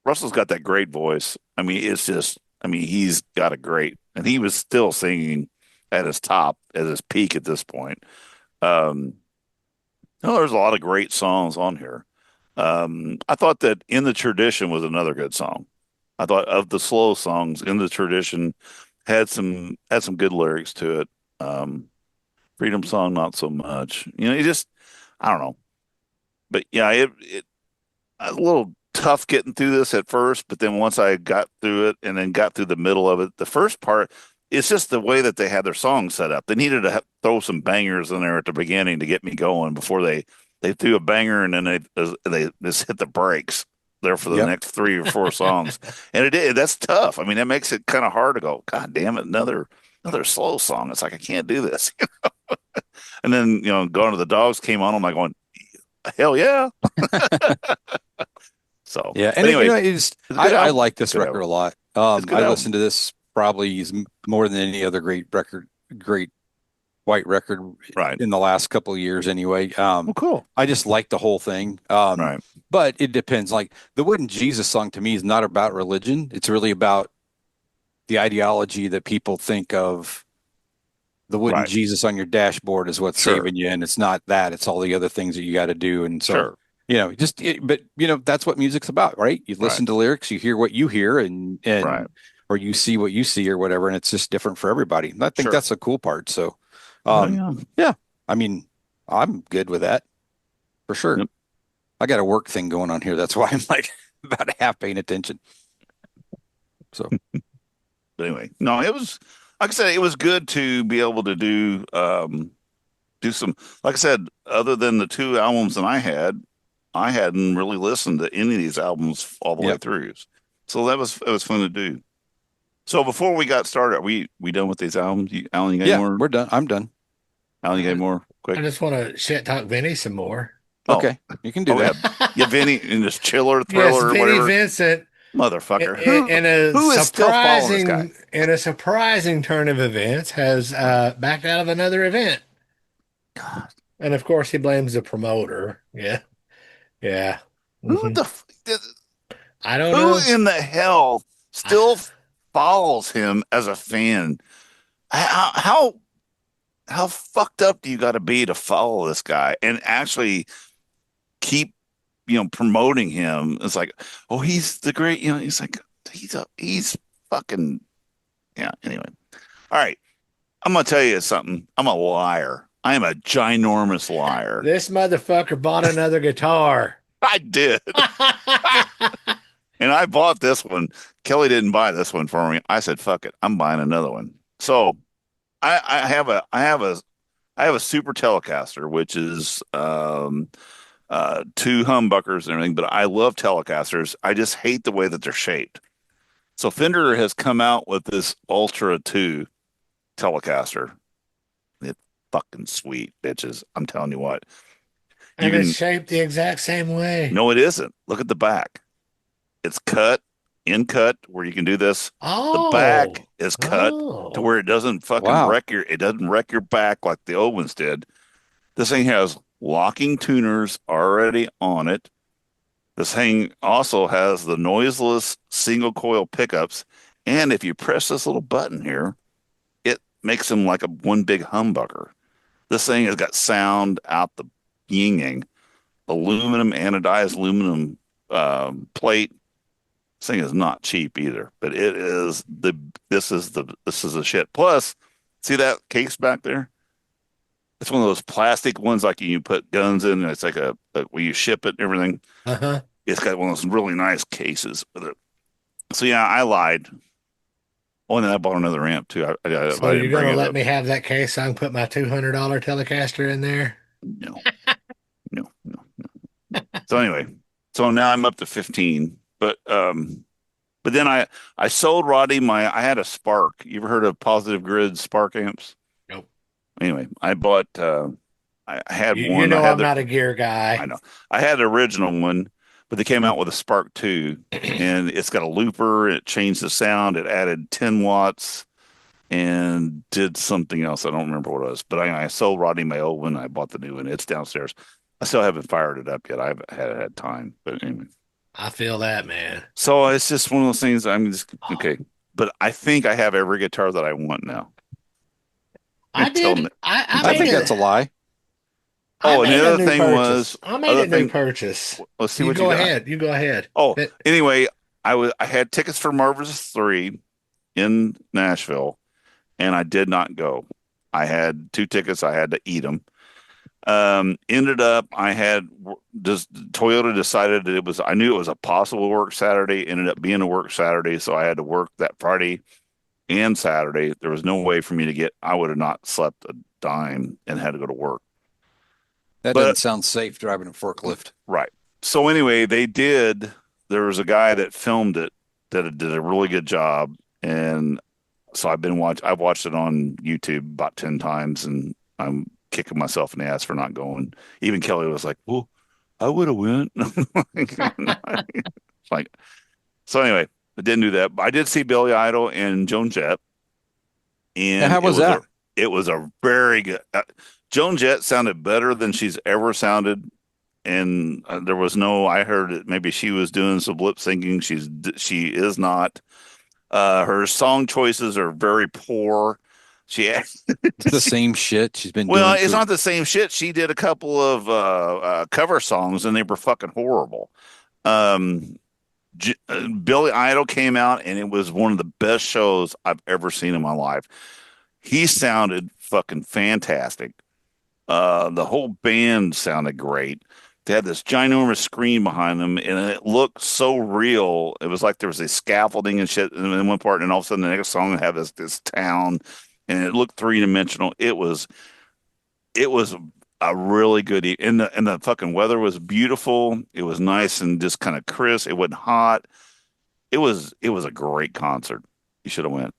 S2: Russell's got that great voice. I mean, it's just I mean, he's got a great, and he was still singing at his top, at his peak at this point. Um, no, there's a lot of great songs on here. I thought that In the Tradition was another good song. I thought of the slow songs, In the Tradition had some good lyrics to it. Um, Freedom Song, not so much. You just I don't know. But yeah, it a little tough getting through this at first, but then once I got through it and then got through the middle of it, the first part, it's just the way that they had their songs set up. They needed to throw some bangers in there at the beginning to get me going before they threw a banger and then they just hit the brakes there for the
S3: Yep.
S2: next 3 or 4 songs. And that's tough. I mean, that makes it kind of hard to go, God damn it, another slow song. It's like I can't do this. And then, Going to the Dogs came on. I'm like going, hell yeah. So,
S3: Yeah,
S2: but
S3: and
S2: anyway,
S3: it's
S2: it's a good
S3: I
S2: album.
S3: like this
S2: Good
S3: record a
S2: album.
S3: lot.
S2: It's a good
S3: I
S2: album.
S3: listened to this probably more than any other great white record
S2: Right.
S3: in the last couple of years anyway.
S2: Well, cool.
S3: I just like the whole thing.
S2: Right.
S3: But it depends. Like the Wooden Jesus song to me is not about religion. It's really about the ideology that people think of the wooden
S2: Right.
S3: Jesus on your dashboard is what's
S2: Sure.
S3: saving you. And it's not that, it's all the other things that you got to do. And so,
S2: Sure.
S3: but that's what music's about, right? You listen
S2: Right.
S3: to lyrics, you hear what you hear
S2: Right.
S3: or you see what you see or whatever. And it's just different for everybody. And I think
S2: Sure.
S3: that's the cool part. So,
S2: Oh, yeah.
S3: yeah, I mean, I'm good with that for sure.
S2: Yep.
S3: I got a work thing going on here. That's why I'm like about half paying attention. So,
S2: But anyway, no, it was like I said, it was good to be able to do some, like I said, other than the 2 albums that I hadn't really listened to any of these albums all the way
S3: Yep.
S2: through. So it was fun to do. So before we got started, we done with these albums? Alan, you got any
S3: yeah,
S2: more?
S3: we're done. I'm done.
S2: Alan, you got any more?
S4: I
S2: Quick.
S4: just want to shit talk Vinny some more.
S2: Oh.
S3: Okay, you can do
S2: Oh,
S3: that.
S2: Yeah, Vinny in this chiller,
S4: Yes,
S2: thriller, or
S4: Vinnie
S2: whatever.
S4: Vincent.
S2: Motherfucker.
S4: In a
S2: who is still following this guy?
S4: surprising turn of events, has backed out of another event,
S2: God,
S4: and of course he blames the promoter. Yeah, yeah.
S2: who
S4: Mhm.
S2: the
S4: I don't
S2: who
S4: know.
S2: in the hell still follows him as a fan? How fucked up do you got to be to follow this guy and actually keep promoting him? It's like, oh, he's the great, he's like he's fucking yeah. Anyway, all right. I'm gonna tell you something. I'm a liar. I am a ginormous liar.
S4: This motherfucker bought another guitar.
S2: I did. And I bought this one. Kelly didn't buy this one for me. I said, "Fuck it, I'm buying another one." So I have a Super Telecaster, which is 2 humbuckers and everything. But I love Telecasters. I just hate the way that they're shaped. So Fender has come out with this Ultra 2 Telecaster. It's fucking sweet, bitches. I'm telling you what.
S4: And it's shaped the exact same way.
S2: No, it isn't. Look at the back. It's in cut, where you can do this.
S4: Oh,
S2: The back is cut
S4: oh.
S2: to where it doesn't fucking
S3: Wow.
S2: it doesn't wreck your back like the old ones did. This thing has locking tuners already on it. This thing also has the noiseless single coil pickups. And if you press this little button here, it makes them like one big humbucker. This thing has got sound out the yin yang. Aluminum, anodized aluminum plate. This thing is not cheap either, but this is the shit. Plus, see that case back there? It's one of those plastic ones like you put guns in, and it's like where you ship it and everything.
S4: Uh-huh.
S2: It's got one of those really nice cases with it. So yeah, I lied. Oh, and then I bought another amp too.
S4: So
S2: I
S4: you're
S2: didn't bring
S4: gonna
S2: it
S4: let
S2: up.
S4: me have that case so I can put my $200 Telecaster in there?
S2: No, no. So anyway, so now I'm up to 15. But then I sold Roddy I had a Spark. You ever heard of Positive Grid Spark amps?
S4: Nope.
S2: Anyway, I bought I had
S4: You
S2: one.
S4: know I'm not a gear
S2: I
S4: guy.
S2: know. I had the original one, but they came out with a Spark 2 and it's got a looper, it changed the sound, it added 10 watts and did something else. I don't remember what it was. But I sold Roddy my old one, I bought the new one. It's downstairs. I still haven't fired it up yet. I haven't had time. But anyway.
S4: I feel that, man.
S2: So it's just one of those things. I'm just okay. But I think I have every guitar that I want now.
S4: I
S2: Until
S4: did. I
S3: I
S2: until
S4: made
S3: think
S2: next.
S3: that's a lie.
S4: I
S2: Oh, and
S4: made
S2: the
S4: a
S2: other
S4: new
S2: thing
S4: purchase.
S2: was
S4: I made
S2: other
S4: a new
S2: thing.
S4: purchase.
S2: Let's see
S4: You
S2: what you
S4: go
S2: got.
S4: ahead. You go ahead.
S2: Oh,
S4: But
S2: anyway, I had tickets for Marvelous 3 in Nashville, and I did not go. I had 2 tickets. I had to eat them. Ended up, I had just Toyota decided that I knew it was a possible work Saturday, ended up being a work Saturday. So I had to work that Friday and Saturday. There was no way for me I would have not slept a dime and had to go to work.
S3: That
S2: But
S3: doesn't sound safe driving a forklift.
S2: right. So anyway, there was a guy that filmed it that did a really good job. And so I've watched it on YouTube about 10 times and I'm kicking myself in the ass for not going. Even Kelly was like, well, I would have went. It's like, so anyway, I didn't do that. But I did see Billy Idol and Joan Jett,
S3: Yeah,
S2: and
S3: how was that?
S2: it was a very good. Joan Jett sounded better than she's ever sounded, and there was no. I heard it. Maybe she was doing some lip syncing. She is not. Her song choices are very poor. She
S3: It's the same shit she's been
S2: well,
S3: doing
S2: it's
S3: for.
S2: not the same shit. She did a couple of cover songs, and they were fucking horrible. Um, Billy Idol came out, and it was one of the best shows I've ever seen in my life. He sounded fucking fantastic. The whole band sounded great. They had this ginormous screen behind them, and it looked so real. It was like there was a scaffolding and shit in one part, and all of a sudden the next song had this town, and it looked 3 dimensional. It was a really good, and the fucking weather was beautiful. It was nice and just kind of crisp. It wasn't hot. It was a great concert. You should have went.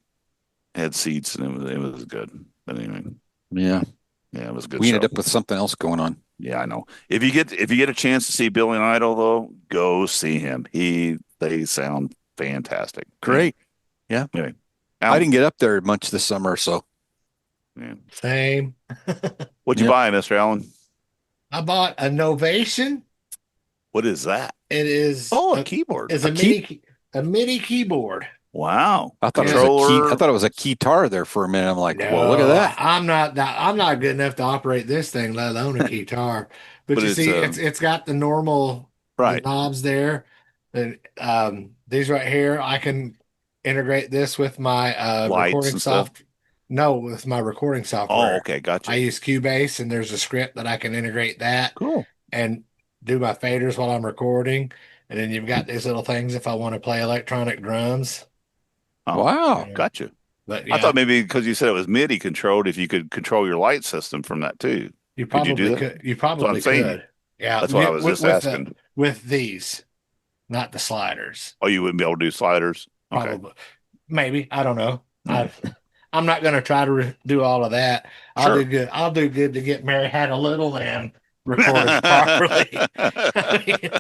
S2: It had seats and it was good. But anyway,
S3: Yeah,
S2: yeah, it was a good
S3: we
S2: show.
S3: ended up with something else going on.
S2: Yeah, I know. If you get a chance to see Billy Idol though, go see him. They sound fantastic.
S3: Great. Yeah.
S2: Anyway,
S3: I
S2: Al,
S3: didn't get up there much this summer, so
S2: yeah.
S4: same.
S2: What'd you
S3: Yep.
S2: buy, Mr. Allen?
S4: I bought a Novation.
S2: What is that?
S4: It is
S2: Oh, a keyboard.
S4: is
S3: A
S4: a MIDI keyboard.
S2: Wow.
S3: I thought it was a key. I
S2: Controller.
S3: thought it was a keytar there for a minute. I'm like, well, look at
S4: No,
S3: that.
S4: I'm not good enough to operate this thing, let alone a guitar. But
S2: But
S4: you
S2: it's
S4: see, it's got the
S2: right.
S4: knobs there, and these right here, I can integrate this with my
S2: Lights
S4: recording
S2: and stuff.
S4: soft. No, with my recording
S2: Oh,
S4: software.
S2: okay,
S4: I
S2: gotcha.
S4: use Cubase, and there's a script that I can integrate that
S2: Cool.
S4: and do my faders while I'm recording. And then you've got these little things if I want to play electronic drums.
S2: Oh,
S3: Wow.
S4: Yeah.
S2: gotcha.
S4: But
S2: I
S4: yeah,
S2: thought maybe because you said it was MIDI controlled, if you could control your light system from that too.
S4: you
S2: Could you do
S4: probably
S2: that?
S4: could. You
S2: That's what I'm
S4: probably
S2: saying.
S4: could. Yeah,
S2: That's what I was just asking.
S4: with these, not the sliders.
S2: Oh, you wouldn't be able to do sliders? Okay.
S4: Probably, maybe. I don't know.
S2: All right.
S4: I'm not going to try to do all of that. I'll
S2: Sure.
S4: do good. I'll do good to get Mary Had a Little and recorded properly. I mean,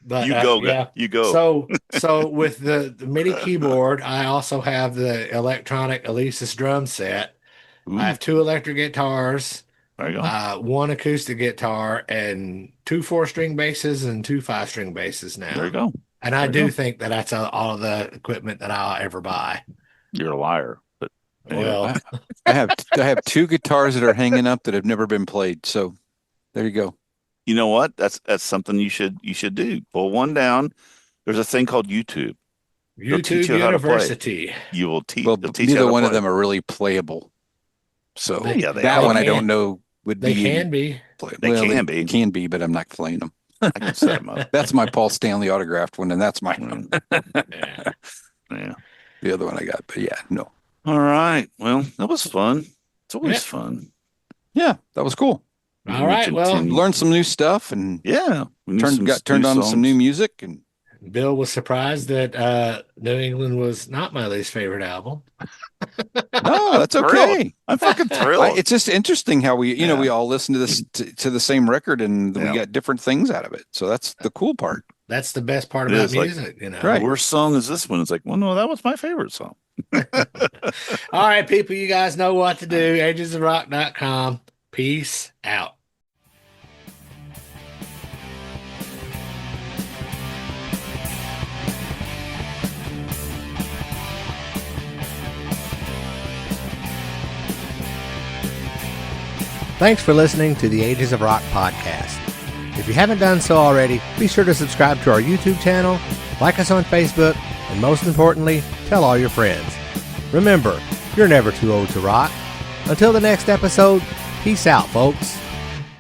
S4: but
S2: You go,
S4: yeah.
S2: you go.
S4: So with the MIDI keyboard, I also have the electronic Alesis drum set.
S2: Ooh,
S4: I have 2 electric guitars,
S2: there you go.
S4: 1 acoustic guitar, and 2 4-string basses and 2 5-string basses
S2: There
S4: now.
S2: you go.
S4: And I
S2: There you
S4: do
S2: go.
S4: think that that's all of the equipment that I'll ever buy.
S2: You're a liar. But anyway.
S4: Well,
S3: I have 2 guitars that are hanging up that have never been played. So there you go.
S2: You know what? That's something you should do. Pull one down. There's a thing called YouTube. It'll teach
S4: YouTube
S2: you how to play.
S4: University.
S2: You will teach.
S3: Well,
S2: It'll teach you how
S3: neither
S2: to
S3: one of
S2: play.
S3: them are really playable. So
S2: Oh, yeah, they
S3: that
S2: are.
S3: one I
S4: can.
S3: don't know would
S4: They
S3: be
S4: can be.
S3: play.
S2: They
S3: Well,
S2: can be.
S3: can be, but I'm not playing them.
S2: I can set them up.
S3: That's my Paul Stanley autographed one, and that's my
S4: Yeah.
S2: Yeah.
S3: the other one I got. But yeah, no.
S2: All right. Well, that was fun. It's always
S4: Yeah.
S2: fun.
S3: Yeah, that was cool.
S4: All right. Well,
S3: Learned some new stuff and
S2: Yeah. We need some
S3: got turned
S2: new
S3: on to some new
S2: songs.
S3: music. And
S4: Bill was surprised that New England was not my least favorite album.
S3: no, that's
S2: Thrilled.
S3: okay.
S2: I'm fucking thrilled.
S3: It's just interesting how we,
S2: Yeah.
S3: we all listen to this to the same record, and
S2: Yeah.
S3: we got different things out of it. So that's the cool part.
S4: That's the best part
S2: It
S4: about
S2: is, like,
S4: music, you know.
S3: Right.
S2: The worst song is this one. It's like, well, no, that was my favorite song.
S4: All right, people, you guys know what to do. agesofrock.com. Peace out.
S1: Thanks for listening to the Ages of Rock podcast. If you haven't done so already, be sure to subscribe to our YouTube channel, like us on Facebook, and most importantly, tell all your friends. Remember, you're never too old to rock. Until the next episode, peace out, folks.